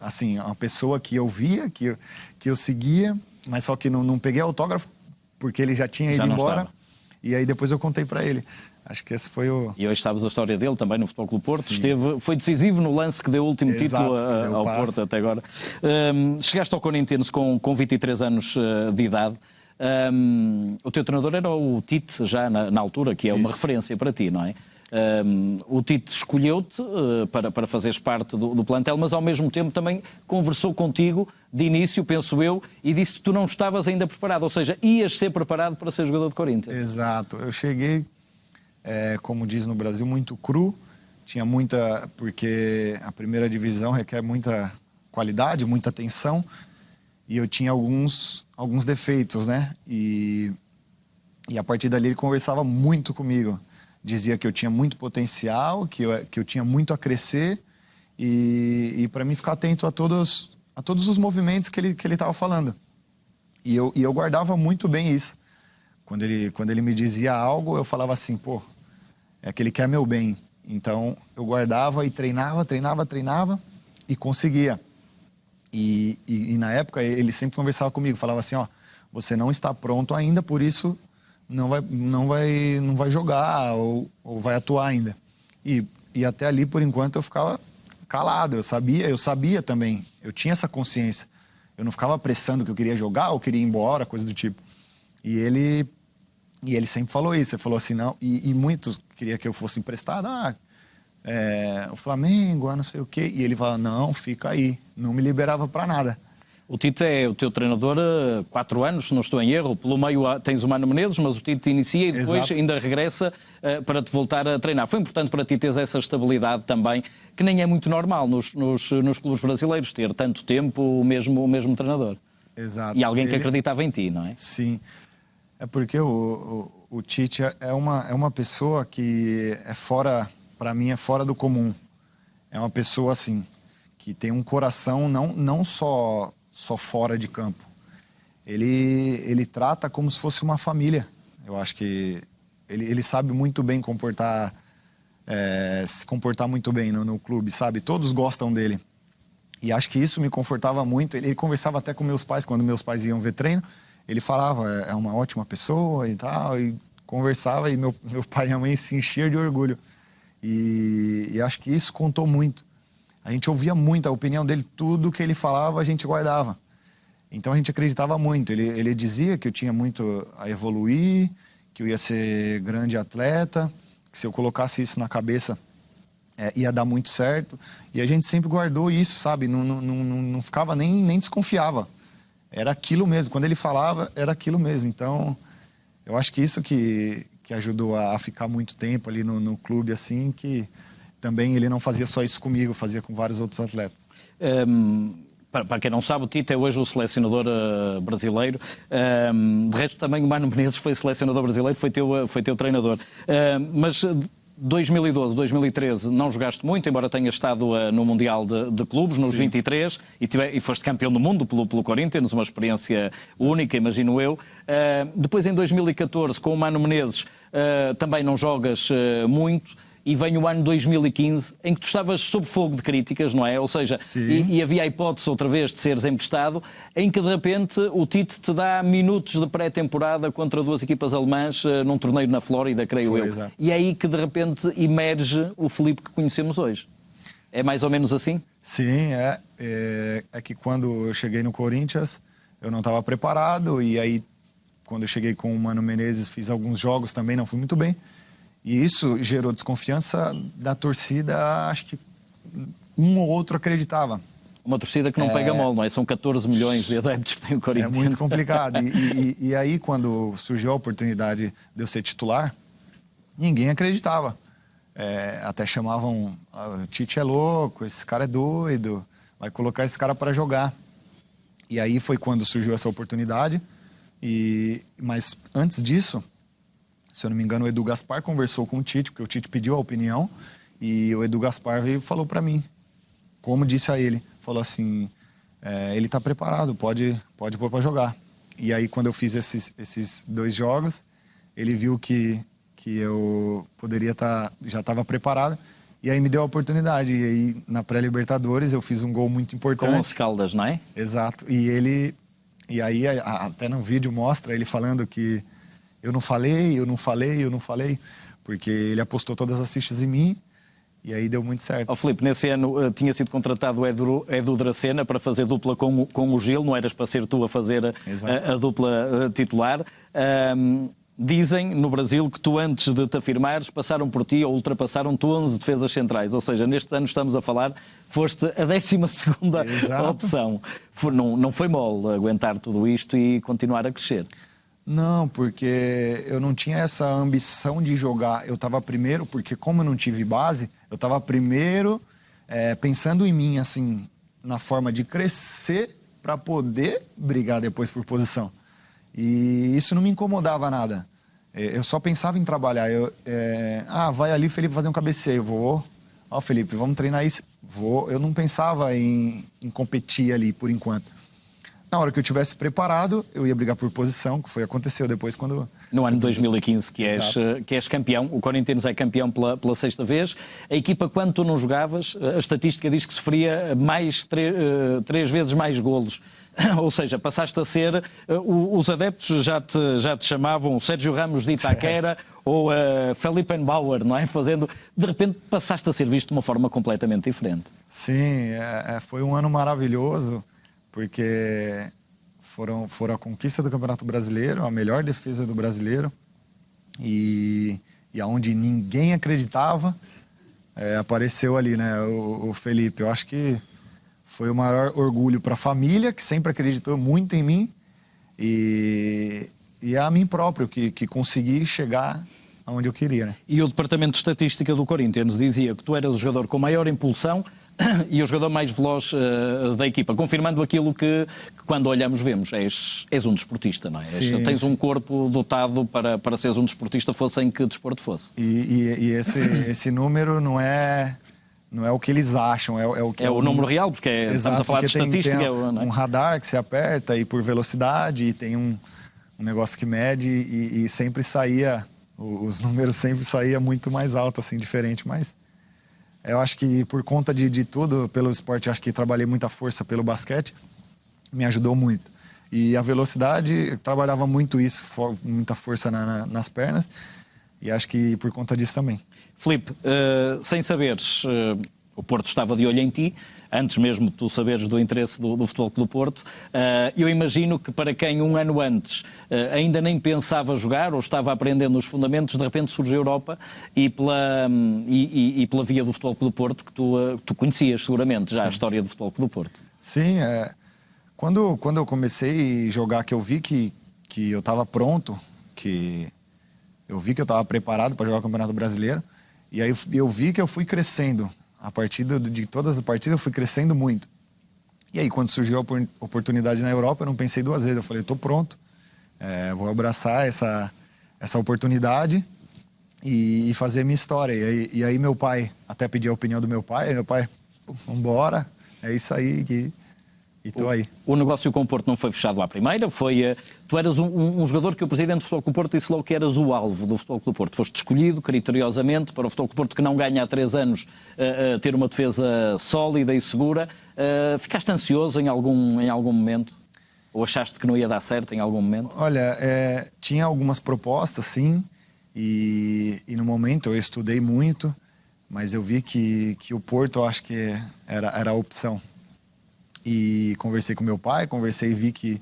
Assim, uma pessoa que eu via, que eu seguia, mas só que não peguei autógrafo, porque ele já tinha ido embora. Estava. E aí depois eu contei pra ele. Acho que esse foi o... E hoje sabes a história dele também no Futebol Clube Porto. Foi decisivo no lance que deu o último título ao Porto até agora. Chegaste ao Corinthians com 23 anos de idade. O teu treinador era o Tite, já na altura, que é uma referência para ti, não é? O Tite escolheu-te para fazeres parte do plantel, mas ao mesmo tempo também conversou contigo de início, penso eu, e disse que tu não estavas ainda preparado, ou seja, ias ser preparado para ser jogador de Corinthians. Exato. Eu cheguei, como diz no Brasil, muito cru. Tinha muita... Porque a primeira divisão requer muita qualidade, muita atenção. E eu tinha alguns defeitos, né? E a partir dali ele conversava muito comigo. Dizia que eu tinha muito potencial, que eu tinha muito a crescer. E para mim ficar atento a todos os movimentos que ele estava falando. E eu guardava muito bem isso. Quando ele me dizia algo, eu falava assim, pô, é que ele quer meu bem. Então eu guardava e treinava e conseguia. E na época ele sempre conversava comigo, falava assim, ó, você não está pronto ainda, por isso não vai jogar ou vai atuar ainda. E até ali, por enquanto, eu ficava calado, eu sabia também, eu tinha essa consciência. Eu não ficava apressando que eu queria jogar ou queria ir embora, coisa do tipo. E ele sempre falou isso, ele falou assim, não, e muitos queriam que eu fosse emprestado, o Flamengo, não sei o quê, e ele falava, não, fica aí, não me liberava para nada. O Tite é o teu treinador há 4 anos, se não estou em erro. Pelo meio tens o Mano Menezes, mas o Tite inicia e depois Exato. ainda regressa para te voltar a treinar. Foi importante para ti teres essa estabilidade também, que nem é muito normal nos clubes brasileiros, ter tanto tempo o mesmo treinador. Exato. E alguém que acreditava em ti, não é? Sim. É porque o Tite é uma pessoa que para mim é fora do comum. É uma pessoa assim, que tem um coração não só fora de campo. Ele trata como se fosse uma família. Eu acho que ele sabe muito bem se comportar muito bem no clube, sabe? Todos gostam dele. E acho que isso me confortava muito. Ele conversava até com meus pais, quando meus pais iam ver treino. Ele falava, é uma ótima pessoa e tal, e conversava, e meu pai e a mãe se enchiam de orgulho. E acho que isso contou muito. A gente ouvia muito a opinião dele, tudo que ele falava a gente guardava. Então a gente acreditava muito. Ele dizia que eu tinha muito a evoluir, que eu ia ser grande atleta, que se eu colocasse isso na cabeça ia dar muito certo. E a gente sempre guardou isso, sabe? Não ficava nem desconfiava. Era aquilo mesmo. Quando ele falava, era aquilo mesmo. Então eu acho que isso que ajudou a ficar muito tempo ali no clube, assim, que... Também ele não fazia só isso comigo, fazia com vários outros atletas. Para quem não sabe, o Tite é hoje o selecionador brasileiro. De resto, também o Mano Menezes foi selecionador brasileiro, foi teu treinador. Mas 2012, 2013 não jogaste muito, embora tenhas estado no Mundial de Clubes, nos 23, e foste campeão do mundo pelo Corinthians, uma experiência única, imagino eu. Depois, em 2014, com o Mano Menezes, também não jogas muito. E vem o ano 2015, em que tu estavas sob fogo de críticas, não é? Ou seja, e havia a hipótese outra vez de seres emprestado, em que de repente o Tite te dá minutos de pré-temporada contra 2 equipas alemãs num torneio na Flórida, creio eu. Exato. E é aí que de repente emerge o Filipe que conhecemos hoje. É mais ou menos assim? Sim, é que quando eu cheguei no Corinthians, eu não estava preparado, e aí quando eu cheguei com o Mano Menezes, fiz alguns jogos também, não fui muito bem. E isso gerou desconfiança da torcida, acho que um ou outro acreditava. Uma torcida que não pega mole, não é? São 14 milhões de adeptos que tem o Corinthians. É muito complicado. E aí, quando surgiu a oportunidade de eu ser titular, ninguém acreditava. Até chamavam, o Tite é louco, esse cara é doido, vai colocar esse cara para jogar. E aí foi quando surgiu essa oportunidade. Mas antes disso... Se eu não me engano, o Edu Gaspar conversou com o Tite, porque o Tite pediu a opinião, e o Edu Gaspar veio e falou para mim, como disse a ele, falou assim, ele está preparado, pode pôr para jogar. E aí, quando eu fiz esses 2 jogos, ele viu que eu poderia já estava preparado, e aí me deu a oportunidade. E aí, na pré-Libertadores, eu fiz um gol muito importante. Com os Caldas, não é? Exato. E aí, até no vídeo mostra ele falando que eu não falei, porque ele apostou todas as fichas em mim e aí deu muito certo. Filipe, nesse ano tinha sido contratado o Edu Dracena para fazer dupla com o Gil, não eras para ser tu a fazer a dupla titular. Dizem no Brasil que tu, antes de te afirmares, passaram por ti ou ultrapassaram-te 11 defesas centrais. Ou seja, nestes anos estamos a falar, foste a 12ª opção. Não foi mole aguentar tudo isto e continuar a crescer. Não, porque eu não tinha essa ambição de jogar. Eu estava primeiro, porque como eu não tive base, eu estava primeiro pensando em mim, assim, na forma de crescer para poder brigar depois por posição. E isso não me incomodava nada. Eu só pensava em trabalhar. Vai ali, Felipe, fazer um cabeceio. Vou. Felipe, vamos treinar isso. Vou. Eu não pensava em competir ali, por enquanto. Na hora que eu estivesse preparado, eu ia brigar por posição, que aconteceu depois quando... No ano de 2015, que és campeão. O Corinthians é campeão pela 6ª vez. A equipa, quando tu não jogavas, a estatística diz que sofria três vezes mais golos. Ou seja, passaste a ser... Os adeptos já te chamavam Sérgio Ramos de Itaquera ou Felipe Bauer, não é? De repente passaste a ser visto de uma forma completamente diferente. Sim, foi um ano maravilhoso, porque foram a conquista do Campeonato Brasileiro, a melhor defesa do brasileiro, e aonde ninguém acreditava, apareceu ali, né, o Felipe. Eu acho que foi o maior orgulho para a família, que sempre acreditou muito em mim, e a mim próprio, que consegui chegar aonde eu queria, né? E o Departamento de Estatística do Corinthians dizia que tu eras o jogador com maior impulsão e o jogador mais veloz da equipa, confirmando aquilo que quando olhamos vemos. És um desportista, não é? Sim, tens sim. um corpo dotado para seres um desportista, fosse em que desporto fosse. E esse número não é o que eles acham, é o que é o número real, porque estamos a falar de estatística. Tem um radar que se aperta e por velocidade, e tem um negócio que mede e sempre saía, os números sempre saíam muito mais alto, assim, diferente, mas... Eu acho que por conta de tudo, pelo esporte, acho que trabalhei muita força pelo basquete, me ajudou muito. E a velocidade, eu trabalhava muito isso, muita força nas pernas, e acho que por conta disso também. Filipe, sem saberes, o Porto estava de olho em ti, antes mesmo de tu saberes do interesse do Futebol Clube do Porto. Eu imagino que para quem um ano antes ainda nem pensava jogar ou estava aprendendo os fundamentos, de repente surge a Europa e pela via do Futebol Clube do Porto, que tu conhecias seguramente já. Sim. A história do Futebol Clube do Porto. Sim, quando eu comecei a jogar, que eu vi que eu estava pronto, que eu vi que eu estava preparado para jogar o Campeonato Brasileiro, e aí eu vi que eu fui crescendo. A partir de todas as partidas eu fui crescendo muito. E aí quando surgiu a oportunidade na Europa, eu não pensei duas vezes. Eu falei, estou pronto, vou abraçar essa oportunidade e fazer minha história. E aí meu pai, até pedi a opinião do meu pai, vamos embora, é isso aí e estou aí. O negócio com o Porto não foi fechado à primeira, tu eras um jogador que o presidente do Futebol Clube do Porto disse logo que eras o alvo do Futebol Clube do Porto. Foste escolhido criteriosamente para o Futebol Clube do Porto, que não ganha há 3 anos, ter uma defesa sólida e segura. Ficaste ansioso em algum momento? Ou achaste que não ia dar certo em algum momento? Olha, tinha algumas propostas, sim, e no momento eu estudei muito, mas eu vi que o Porto, eu acho que era a opção. E conversei com meu pai, e vi que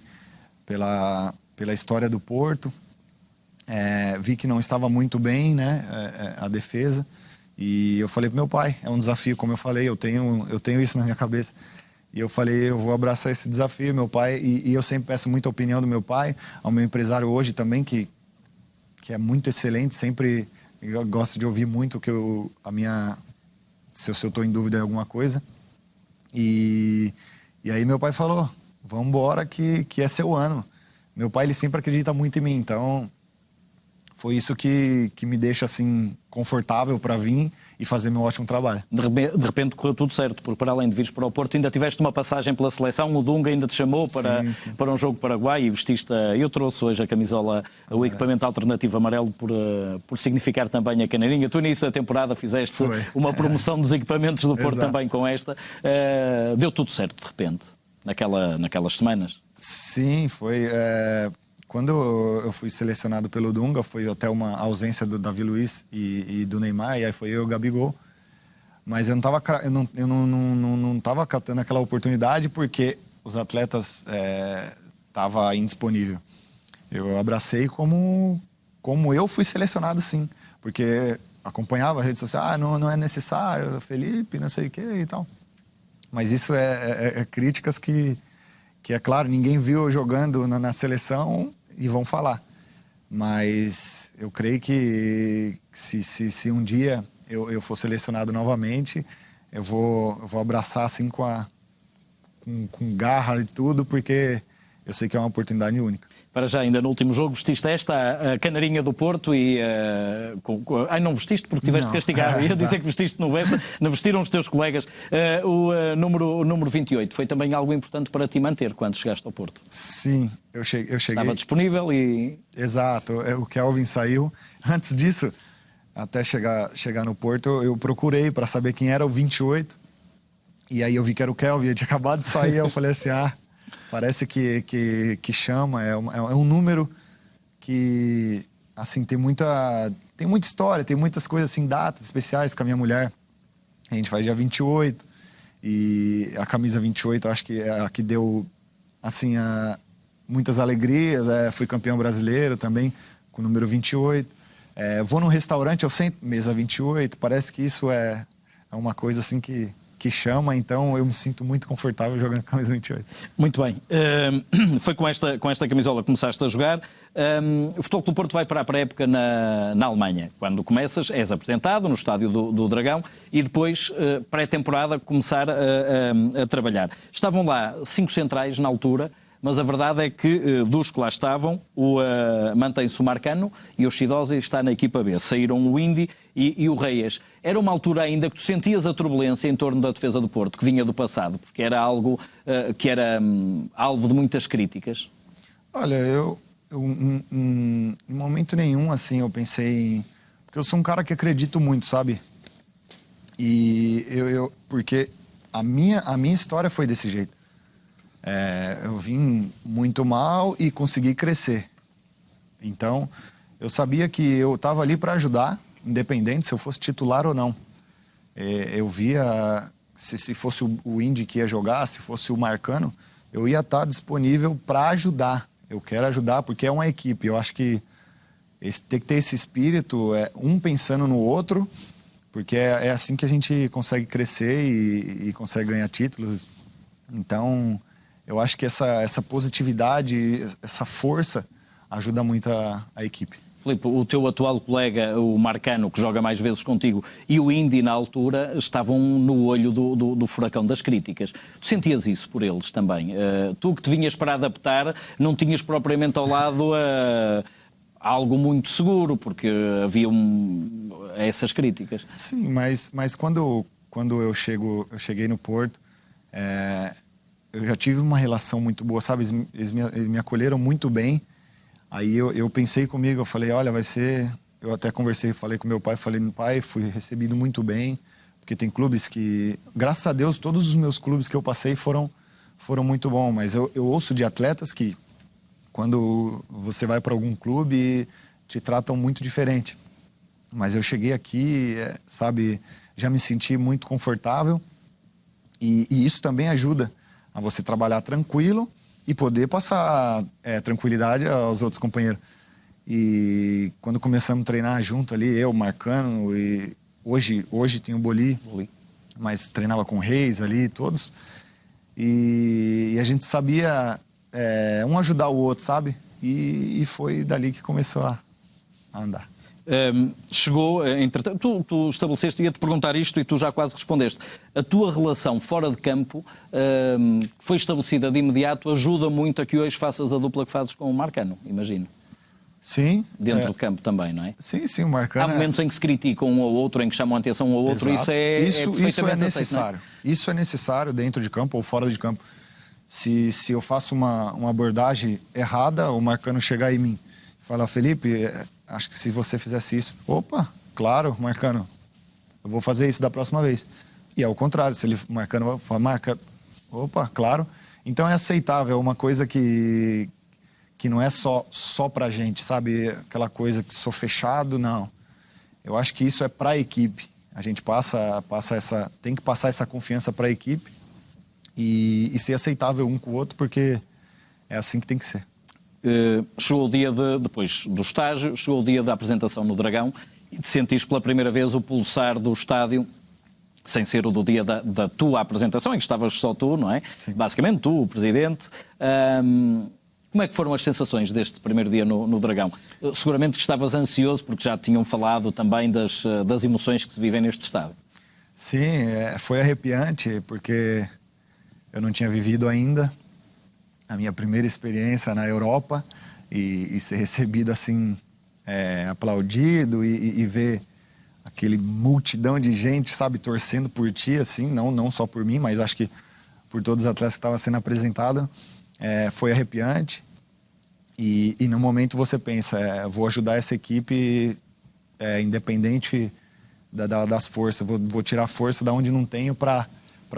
pela história do Porto, vi que não estava muito bem, né, a defesa. E eu falei pro meu pai, é um desafio, como eu falei, eu tenho isso na minha cabeça. E eu falei, eu vou abraçar esse desafio, meu pai. E eu sempre peço muita opinião do meu pai, ao meu empresário hoje também, que é muito excelente, sempre gosto de ouvir muito se eu estou em dúvida em alguma coisa. E aí meu pai falou, vamos embora que é seu ano. Meu pai, ele sempre acredita muito em mim, então foi isso que me deixa assim confortável para vir e fazer meu ótimo trabalho. De repente correu tudo certo, porque para além de vires para o Porto, ainda tiveste uma passagem pela seleção, o Dunga ainda te chamou para um jogo Paraguai e vestiste, eu trouxe hoje a camisola, o equipamento alternativo amarelo por significar também a caneirinha. Tu, início da temporada, fizeste uma promoção dos equipamentos do Porto também com esta. Deu tudo certo, de repente, naquelas semanas? Sim, foi... Quando eu fui selecionado pelo Dunga, foi até uma ausência do Davi Luiz e do Neymar, e aí foi eu e o Gabigol. Mas eu não estava catando aquela oportunidade porque os atletas estavam indisponíveis. Eu abracei como como eu fui selecionado, sim. Porque acompanhava a rede social, não é necessário, Felipe, não sei o que e tal. Mas isso é críticas que é claro, ninguém viu eu jogando na seleção e vão falar. Mas eu creio que se um dia eu for selecionado novamente, eu vou abraçar assim com garra e tudo, porque eu sei que é uma oportunidade única. Para já, ainda no último jogo, vestiste a canarinha do Porto e... não vestiste porque tiveste castigado. Ia dizer que vestiste no Bessa, não vestiram os teus colegas. O número 28 foi também algo importante para ti manter quando chegaste ao Porto. Sim, eu cheguei. Estava disponível e... Exato, o Kelvin saiu. Antes disso, até chegar no Porto, eu procurei para saber quem era o 28. E aí eu vi que era o Kelvin, ele tinha acabado de sair, eu falei assim, parece que chama, é um número que, assim, tem muita história, tem muitas coisas, assim, datas especiais com a minha mulher. A gente faz dia 28, e a camisa 28, eu acho que é a que deu, assim, muitas alegrias. Fui campeão brasileiro também, com o número 28. Vou num restaurante, eu sento, mesa 28, parece que isso é uma coisa, assim, que chama, então eu me sinto muito confortável jogando com a camisa 28. Muito bem. Foi com esta camisola que começaste a jogar. O Futebol Clube do Porto vai para a época na Alemanha. Quando começas, és apresentado no estádio do Dragão e depois, pré-temporada, começar a trabalhar. Estavam lá 5 centrais na altura, mas a verdade é que dos que lá estavam, mantém-se o Marcano e o Chidosi está na equipa B. Saíram o Indy e o Reyes. Era uma altura ainda que tu sentias a turbulência em torno da defesa do Porto, que vinha do passado, porque era algo que era alvo de muitas críticas. Olha, eu em momento nenhum, assim, eu pensei em... Porque eu sou um cara que acredito muito, sabe? E porque a minha história foi desse jeito. Eu vim muito mal e consegui crescer. Então, eu sabia que eu estava ali para ajudar, independente se eu fosse titular ou não. Eu via, se fosse o Indy que ia jogar, se fosse o Marcano, eu ia estar disponível para ajudar. Eu quero ajudar porque é uma equipe. Eu acho que tem que ter esse espírito, um pensando no outro, porque é assim que a gente consegue crescer e consegue ganhar títulos. Então... eu acho que essa positividade, essa força ajuda muito a equipe. Filipe, o teu atual colega, o Marcano, que joga mais vezes contigo, e o Indy, na altura, estavam no olho do furacão das críticas. Tu sentias isso por eles também? Tu que te vinhas para adaptar, não tinhas propriamente ao lado algo muito seguro, porque havia essas críticas. Sim, mas quando eu cheguei no Porto... eu já tive uma relação muito boa, sabe? Eles me acolheram muito bem. Aí eu pensei comigo, eu falei, olha, vai ser... Eu até falei com meu pai, pai, fui recebido muito bem, porque tem clubes que... Graças a Deus, todos os meus clubes que eu passei foram muito bons, mas eu ouço de atletas que, quando você vai para algum clube, te tratam muito diferente. Mas eu cheguei aqui, sabe, já me senti muito confortável, e isso também ajuda a você trabalhar tranquilo e poder passar tranquilidade aos outros companheiros. E quando começamos a treinar junto ali, eu, Marcano, e hoje tem o Boli, mas treinava com o Reis ali, todos. E a gente sabia um ajudar o outro, sabe? E foi dali que começou a andar. Chegou, entretanto, tu estabeleceste, ia-te perguntar isto e tu já quase respondeste. A tua relação fora de campo, que foi estabelecida de imediato, ajuda muito a que hoje faças a dupla que fazes com o Marcano, imagino. Sim. Dentro de campo também, não é? Sim, o Marcano... Há momentos em que se critica um ao outro, em que chamam a atenção um ao outro, Exato. Isso é necessário. Aceito, não é? Isso é necessário dentro de campo ou fora de campo. Se eu faço uma abordagem errada, o Marcano chegar em mim e falar, Felipe... acho que se você fizesse isso... Opa, claro, Marcano, eu vou fazer isso da próxima vez. E ao contrário, se ele Marcano fala, Marca, opa, claro. Então é aceitável, é uma coisa que não é só pra gente, sabe? Aquela coisa que sou fechado, não. Eu acho que isso é pra equipe. A gente tem que passar essa confiança pra equipe e ser aceitável um com o outro, porque é assim que tem que ser. Chegou o dia depois do estágio, chegou o dia da apresentação no Dragão e te sentiste pela primeira vez o pulsar do estádio, sem ser o do dia da tua apresentação, em que estavas só tu, não é? Sim. Basicamente tu, o presidente. Como é que foram as sensações deste primeiro dia no Dragão? Seguramente que estavas ansioso, porque já tinham falado também das emoções que se vivem neste estádio. Sim, foi arrepiante, porque eu não tinha vivido ainda a minha primeira experiência na Europa e ser recebido assim, aplaudido e ver aquele multidão de gente, sabe, torcendo por ti, assim, não só por mim, mas acho que por todos os atletas que estavam sendo apresentados, foi arrepiante. E no momento você pensa, vou ajudar essa equipe, independente das forças, vou tirar força da onde não tenho para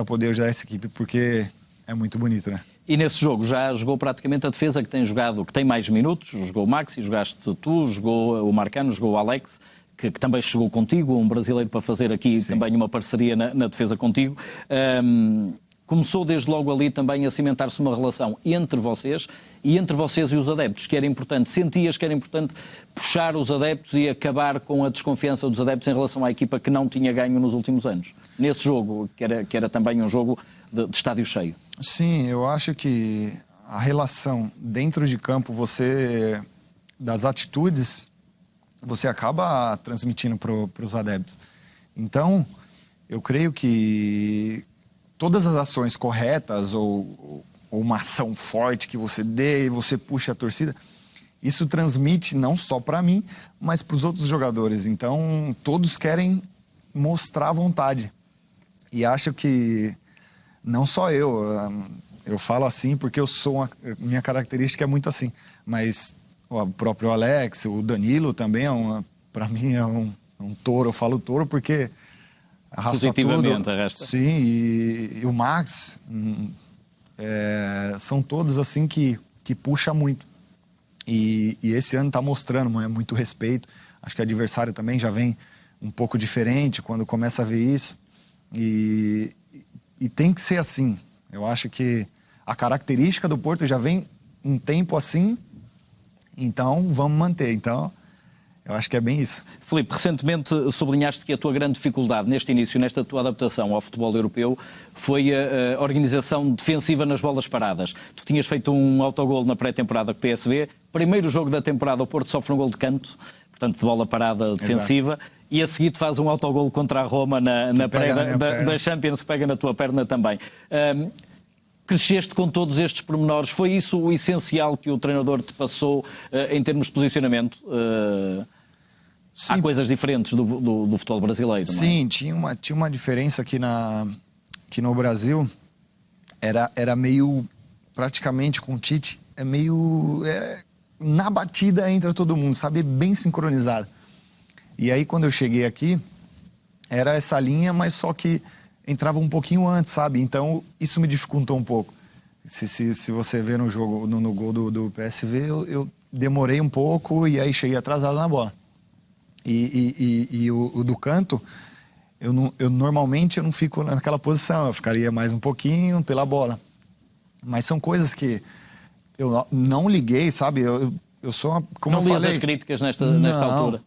poder ajudar essa equipe, porque é muito bonito, né? E nesse jogo já jogou praticamente a defesa que tem jogado, que tem mais minutos, jogou o Maxi, jogaste tu, jogou o Marcano, jogou o Alex, que também chegou contigo, um brasileiro para fazer aqui Sim. também uma parceria na defesa contigo. Começou desde logo ali também a cimentar-se uma relação entre vocês e os adeptos, que era importante. Sentias que era importante puxar os adeptos e acabar com a desconfiança dos adeptos em relação à equipa que não tinha ganho nos últimos anos? Nesse jogo, que era também um jogo de estádio cheio. Sim, eu acho que a relação dentro de campo, das atitudes, você acaba transmitindo para os adeptos. Então, eu creio que todas as ações corretas ou uma ação forte que você dê e você puxa a torcida, isso transmite não só para mim, mas para os outros jogadores. Então, todos querem mostrar vontade. E acho que não só eu falo assim porque minha característica é muito assim, mas o próprio Alex, o Danilo também para mim é um touro. Eu falo touro porque arrasta tudo. Arrasta. Sim, e o Max são todos assim que puxa muito. E esse ano está mostrando muito respeito. Acho que o adversário também já vem um pouco diferente quando começa a ver isso. E tem que ser assim. Eu acho que a característica do Porto já vem um tempo assim, então vamos manter. Então, eu acho que é bem isso. Filipe, recentemente sublinhaste que a tua grande dificuldade neste início, nesta tua adaptação ao futebol europeu, foi a organização defensiva nas bolas paradas. Tu tinhas feito um autogol na pré-temporada com o PSV, primeiro jogo da temporada o Porto sofre um gol de canto, portanto de bola parada defensiva, exato. E a seguir faz um autogol contra a Roma na pré da Champions, que pega na tua perna também. Cresceste com todos estes pormenores. Foi isso o essencial que o treinador te passou em termos de posicionamento? Há coisas diferentes do futebol brasileiro, não é? Sim, tinha uma diferença aqui no Brasil. Era meio, praticamente com o Tite, na batida entra todo mundo, sabe? Bem sincronizado. E aí, quando eu cheguei aqui, era essa linha, mas só que entrava um pouquinho antes, sabe? Então, isso me dificultou um pouco. Se você ver no jogo, no gol do PSV, eu demorei um pouco e aí cheguei atrasado na bola. E o do canto, normalmente eu não fico naquela posição, eu ficaria mais um pouquinho pela bola. Mas são coisas que eu não liguei, sabe? Eu sou, como eu falei... Não li as críticas nesta altura?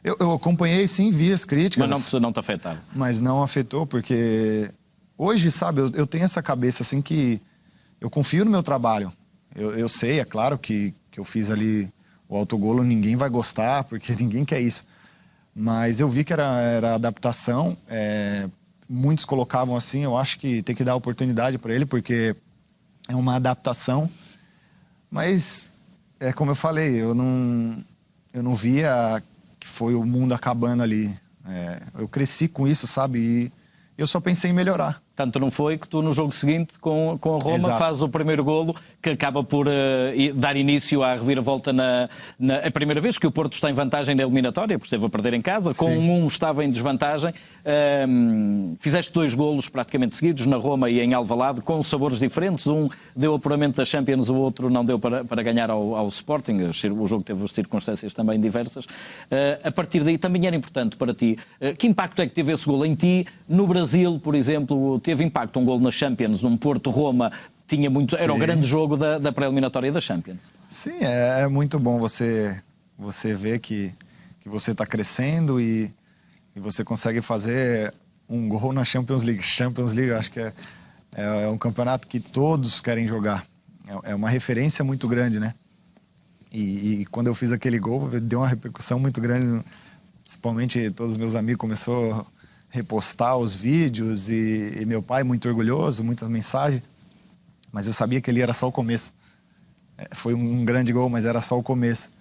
Eu acompanhei, sim, vi as críticas. Mas não te afetaram? Mas não afetou, porque hoje, sabe, eu tenho essa cabeça assim que eu confio no meu trabalho. Eu sei, é claro que eu fiz ali o autogolo, ninguém vai gostar, porque ninguém quer isso. Mas eu vi que era adaptação, muitos colocavam assim, eu acho que tem que dar oportunidade para ele, porque é uma adaptação. Mas, como eu falei, eu não via que foi o mundo acabando ali. Eu cresci com isso, sabe? E eu só pensei em melhorar. Tanto não foi que tu no jogo seguinte com a Roma Exato. fazes o primeiro golo que acaba por dar início à reviravolta a primeira vez que o Porto está em vantagem na eliminatória, porque esteve a perder em casa, com estava em desvantagem. Fizeste 2 golos praticamente seguidos na Roma e em Alvalade, com sabores diferentes. Um deu apuramento da Champions, o outro não deu para ganhar ao Sporting. O jogo teve circunstâncias também diversas. A partir daí também era importante para ti. Que impacto é que teve esse golo em ti? No Brasil, por exemplo, teve impacto um golo na Champions, num Porto-Roma, tinha muito, era o Sim. grande jogo da pré-eliminatória da Champions. Sim, é muito bom você ver que você está crescendo e você consegue fazer um gol na Champions League. Champions League, eu acho que é um campeonato que todos querem jogar. É uma referência muito grande, né? E quando eu fiz aquele gol, deu uma repercussão muito grande. Principalmente todos os meus amigos começaram a repostar os vídeos e meu pai muito orgulhoso, muitas mensagens. Mas eu sabia que ele era só o começo. Foi um grande gol, mas era só o começo.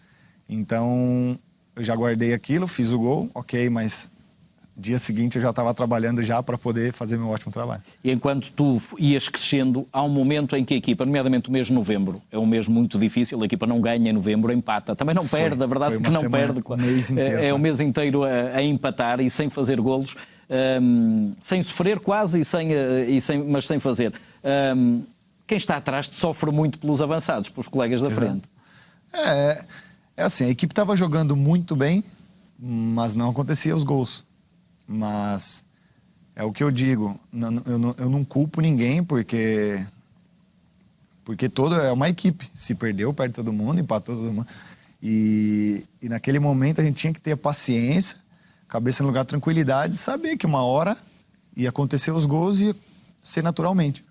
Então, eu já guardei aquilo, fiz o gol, ok, mas dia seguinte eu já estava trabalhando já para poder fazer meu ótimo trabalho. E enquanto tu ias crescendo, há um momento em que a equipa, nomeadamente o mês de novembro, é um mês muito difícil, a equipa não ganha em novembro, empata. Também não perde, a verdade é que não perde. Um mês inteiro, é o mês inteiro a empatar e sem fazer golos, sem sofrer quase, mas sem fazer. Quem está atrás sofre muito pelos avançados, pelos colegas da frente. É assim, a equipe estava jogando muito bem, mas não acontecia os gols. Mas é o que eu digo, eu não culpo ninguém porque é uma equipe. Se perdeu, perde todo mundo, empatou todo mundo. E naquele momento a gente tinha que ter paciência, cabeça no lugar, tranquilidade, saber que uma hora ia acontecer os gols e ia ser naturalmente.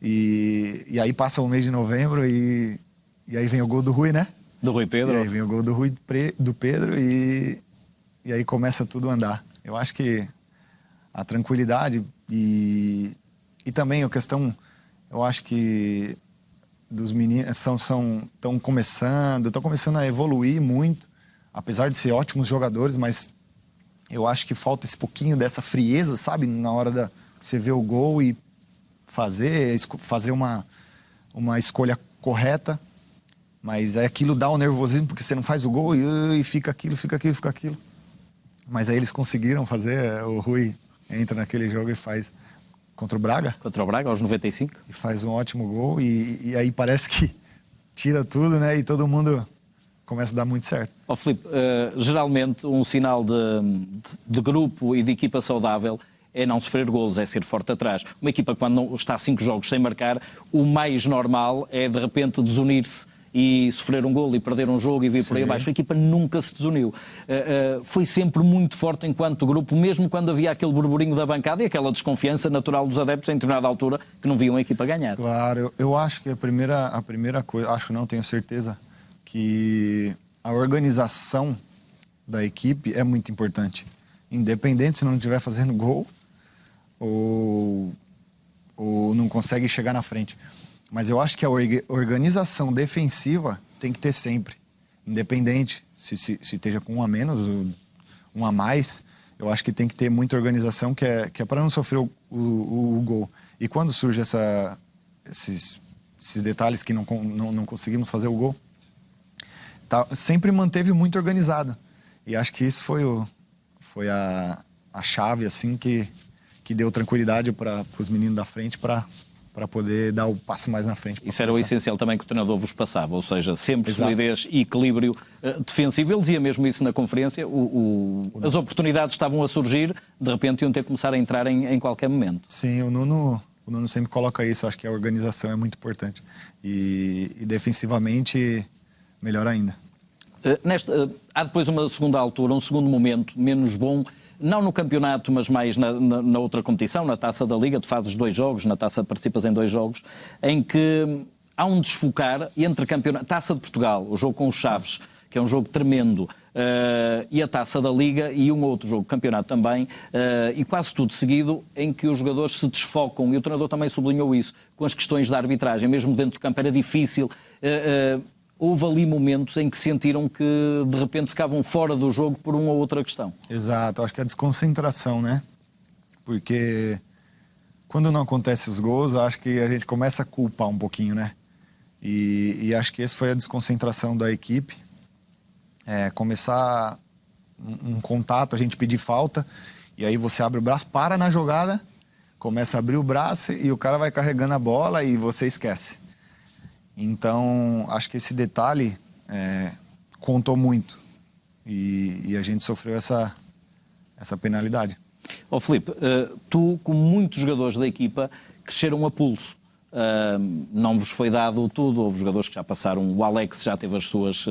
E aí passa o mês de novembro e aí vem o gol do Rui, né? Do Rui Pedro. E aí vem o gol do Pedro e aí começa tudo a andar. Eu acho que a tranquilidade e também a questão, eu acho que dos meninos estão começando a evoluir muito, apesar de ser ótimos jogadores, mas eu acho que falta esse pouquinho dessa frieza, sabe? Na hora de você ver o gol e fazer uma escolha correta, mas aquilo dá um nervosismo porque você não faz o gol e fica aquilo. Mas aí eles conseguiram fazer, o Rui entra naquele jogo e faz contra o Braga. Contra o Braga, aos 95. E faz um ótimo gol e aí parece que tira tudo, né? E todo mundo começa a dar muito certo. Filipe, geralmente um sinal de grupo e de equipa saudável é não sofrer golos, é ser forte atrás. Uma equipa, quando não está 5 jogos sem marcar, o mais normal é de repente desunir-se e sofrer um golo e perder um jogo e vir por aí abaixo. A equipa nunca se desuniu. Foi sempre muito forte enquanto grupo, mesmo quando havia aquele burburinho da bancada e aquela desconfiança natural dos adeptos em determinada altura que não viam a equipa ganhar. Claro, eu acho que a primeira coisa, tenho certeza, que a organização da equipe é muito importante. Independente se não estiver fazendo gol ou não consegue chegar na frente. Mas eu acho que a organização defensiva tem que ter sempre. Independente se esteja com um a menos ou um a mais, eu acho que tem que ter muita organização que é para não sofrer o gol. E quando surge esses detalhes que não conseguimos fazer o gol, sempre manteve muito organizada. E acho que isso foi a chave assim, que deu tranquilidade para os meninos da frente para poder dar o passo mais na frente. Isso era o essencial também que o treinador vos passava, ou seja, sempre solidez e equilíbrio defensivo. Ele dizia mesmo isso na conferência, as oportunidades estavam a surgir, de repente iam ter que começar a entrar em qualquer momento. Sim, o Nuno sempre coloca isso, acho que a organização é muito importante. E defensivamente, melhor ainda. Há depois uma segunda altura, um segundo momento menos bom, não no campeonato, mas mais na outra competição, na Taça da Liga. Tu fazes 2 jogos, na Taça participas em 2 jogos, em que há um desfocar entre campeonato, Taça de Portugal, o jogo com os Chaves, que é um jogo tremendo, e a Taça da Liga e um outro jogo, campeonato também, e quase tudo seguido, em que os jogadores se desfocam, e o treinador também sublinhou isso, com as questões da arbitragem, mesmo dentro do campo era difícil. Houve ali momentos em que sentiram que de repente ficavam fora do jogo por uma ou outra questão. Exato, acho que é a desconcentração, né? Porque quando não acontece os gols, acho que a gente começa a culpar um pouquinho, né? E acho que essa foi a desconcentração da equipe. Começar um contato, a gente pedir falta, e aí você abre o braço, para na jogada, começa a abrir o braço e o cara vai carregando a bola e você esquece. Então, acho que esse detalhe contou muito e a gente sofreu essa penalidade. Filipe, tu, como muitos jogadores da equipa, cresceram a pulso. não vos foi dado tudo. Houve jogadores que já passaram, o Alex já teve as suas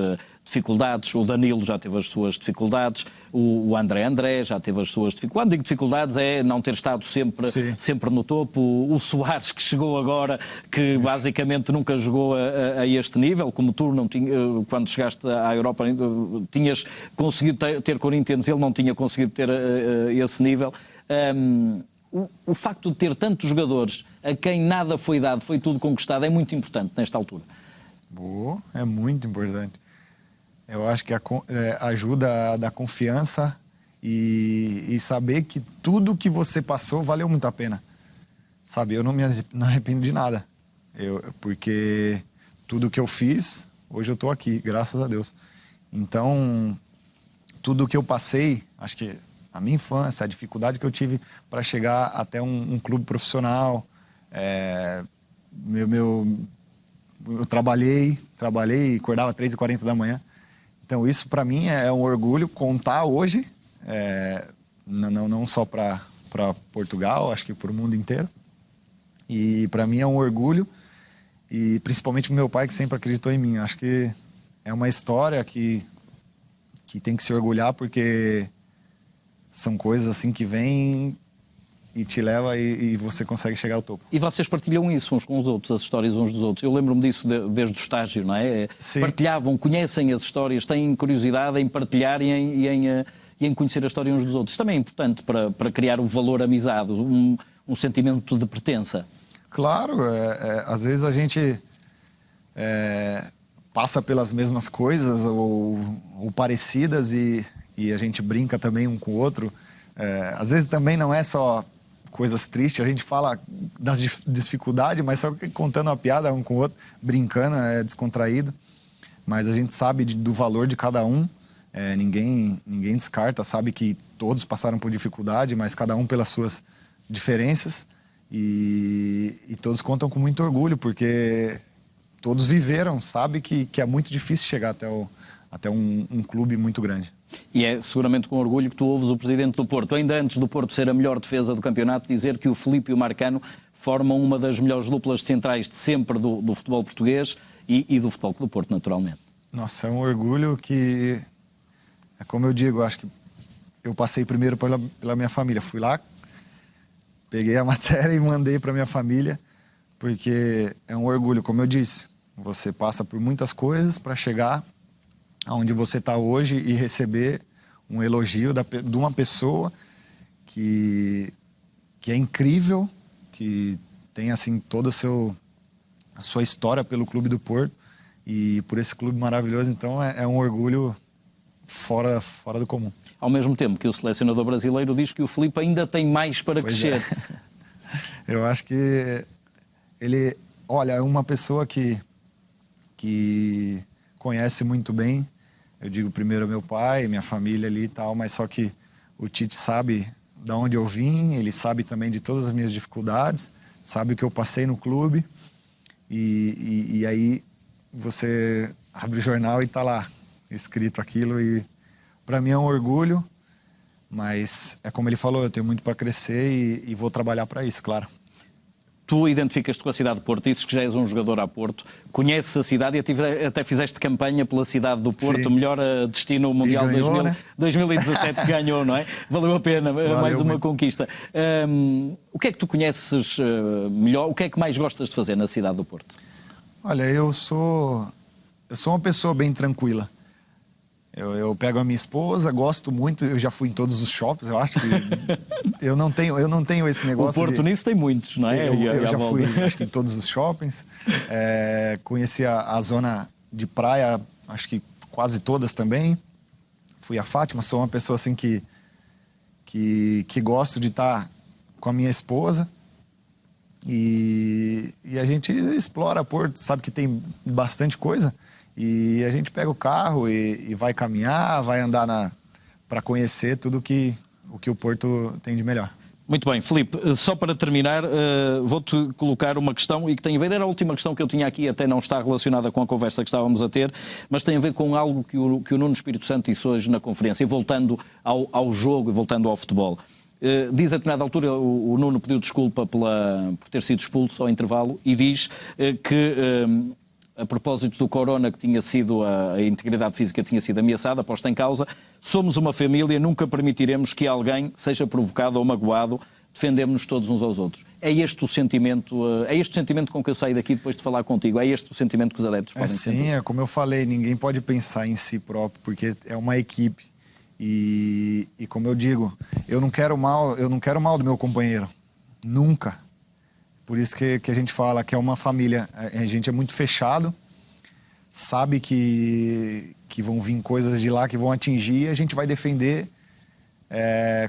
dificuldades, o Danilo já teve as suas dificuldades, o André já teve as suas dificuldades. Quando digo dificuldades é não ter estado sempre no topo. O Soares, que chegou agora, que basicamente nunca jogou a este nível, como tu não tinha, quando chegaste à Europa tinhas conseguido ter Corinthians, ele não tinha conseguido ter esse nível. O facto de ter tantos jogadores a quem nada foi dado, foi tudo conquistado, é muito importante nesta altura. É muito importante. Eu acho que ajuda a dar confiança e saber que tudo que você passou valeu muito a pena. Sabe, eu não arrependo de nada. Porque tudo que eu fiz, hoje eu estou aqui, graças a Deus. Então, tudo que eu passei, acho que a minha infância, a dificuldade que eu tive para chegar até um clube profissional, eu trabalhei, acordava 3h40 da manhã. Então isso para mim é um orgulho contar hoje, não só para Portugal, acho que para o mundo inteiro. E para mim é um orgulho, e principalmente o meu pai, que sempre acreditou em mim. Acho que é uma história que tem que se orgulhar, porque são coisas assim que vêm e te leva e você consegue chegar ao topo. E vocês partilham isso uns com os outros, as histórias uns dos outros. Eu lembro-me disso desde o estágio, não é? Sim. Partilhavam, conhecem as histórias, têm curiosidade em partilhar e em conhecer a história uns dos outros. Também é importante para criar o valor amizade, um sentimento de pertença. Claro, às vezes a gente passa pelas mesmas coisas ou parecidas e a gente brinca também um com o outro. Às vezes também não é só coisas tristes, a gente fala das dificuldades, mas só contando uma piada um com o outro, brincando, descontraído. Mas a gente sabe do valor de cada um, ninguém descarta, sabe que todos passaram por dificuldade, mas cada um pelas suas diferenças, e todos contam com muito orgulho, porque todos viveram, sabe que é muito difícil chegar até um clube muito grande. E é seguramente com orgulho que tu ouves o presidente do Porto, ainda antes do Porto ser a melhor defesa do campeonato, dizer que o Filipe e o Marcano formam uma das melhores duplas centrais de sempre do futebol português e do Futebol Clube do Porto, naturalmente. Nossa, é um orgulho que, como eu digo, acho que eu passei primeiro pela minha família. Fui lá, peguei a matéria e mandei para minha família, porque é um orgulho, como eu disse, você passa por muitas coisas para chegar onde você está hoje e receber um elogio de uma pessoa que é incrível, que tem assim toda a sua história pelo Clube do Porto e por esse clube maravilhoso. Então é um orgulho fora do comum. Ao mesmo tempo que o selecionador brasileiro diz que o Filipe ainda tem mais para crescer. Eu acho que ele, olha, é uma pessoa que conhece muito bem. Eu digo primeiro meu pai, minha família ali e tal, mas só que o Tite sabe de onde eu vim, ele sabe também de todas as minhas dificuldades, sabe o que eu passei no clube, e aí você abre o jornal e tá lá escrito aquilo, e para mim é um orgulho, mas é como ele falou, eu tenho muito para crescer e vou trabalhar para isso, claro. Tu identificas-te com a cidade de Porto, dizes que já és um jogador a Porto, conheces a cidade e até fizeste campanha pela cidade do Porto, Sim. melhor destino mundial de 2017 que ganhou, não é? Valeu a pena, mais uma conquista. O que é que tu conheces melhor, o que é que mais gostas de fazer na cidade do Porto? Olha, eu sou uma pessoa bem tranquila. Eu pego a minha esposa, gosto muito, eu já fui em todos os shoppings, eu acho que eu não tenho esse negócio. O Porto nisso tem muitos, não é? Eu já fui, acho que em todos os shoppings, conheci a zona de praia, acho que quase todas também. Fui a Fátima, sou uma pessoa assim que gosto de estar com a minha esposa e a gente explora Porto, sabe que tem bastante coisa. E a gente pega o carro e vai caminhar, vai andar para conhecer tudo o que o Porto tem de melhor. Muito bem, Filipe, só para terminar, vou-te colocar uma questão e que tem a ver, era a última questão que eu tinha aqui, até não está relacionada com a conversa que estávamos a ter, mas tem a ver com algo que o Nuno Espírito Santo disse hoje na conferência, e voltando ao jogo e voltando ao futebol. Diz a determinada altura, o Nuno pediu desculpa por ter sido expulso ao intervalo e diz que, a propósito do corona, que tinha sido a integridade física tinha sido ameaçada, posta em causa, somos uma família, nunca permitiremos que alguém seja provocado ou magoado, defendemos-nos todos uns aos outros. É este o sentimento com que eu saio daqui depois de falar contigo? É este o sentimento que os adeptos podem sentir? Sim, como eu falei, ninguém pode pensar em si próprio, porque é uma equipe. E como eu digo, eu não quero mal do meu companheiro. Nunca. Por isso que a gente fala que é uma família. A gente é muito fechado, sabe que vão vir coisas de lá que vão atingir e a gente vai defender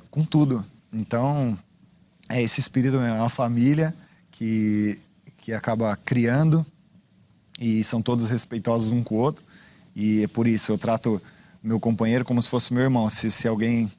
com tudo. Então, é esse espírito, é uma família que acaba criando e são todos respeitosos um com o outro. E é por isso eu trato meu companheiro como se fosse meu irmão. Se alguém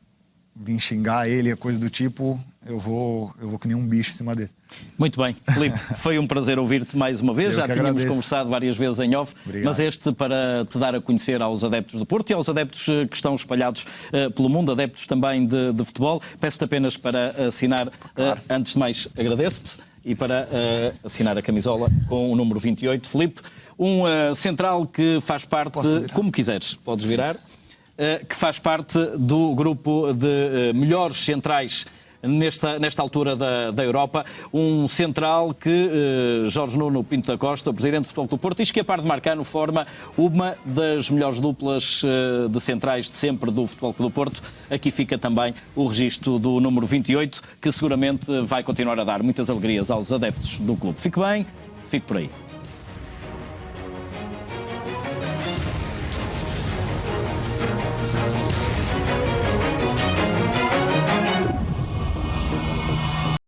vir xingar ele, coisa do tipo, eu vou que nem um bicho em cima dele. Muito bem, Filipe, foi um prazer ouvir-te mais uma vez. Já tínhamos conversado várias vezes em off. Obrigado. Mas este para te dar a conhecer aos adeptos do Porto e aos adeptos que estão espalhados pelo mundo, adeptos também de futebol. Peço-te apenas para assinar, claro. Antes de mais agradeço-te, e para assinar a camisola com o número 28. Filipe, um central que faz parte, como quiseres, podes virar, que faz parte do grupo de melhores centrais nesta altura da Europa, um central que Jorge Nuno Pinto da Costa, o presidente do Futebol Clube do Porto, diz que a par de Marcano forma uma das melhores duplas de centrais de sempre do Futebol Clube do Porto. Aqui fica também o registro do número 28, que seguramente vai continuar a dar muitas alegrias aos adeptos do clube. Fique bem, fique por aí.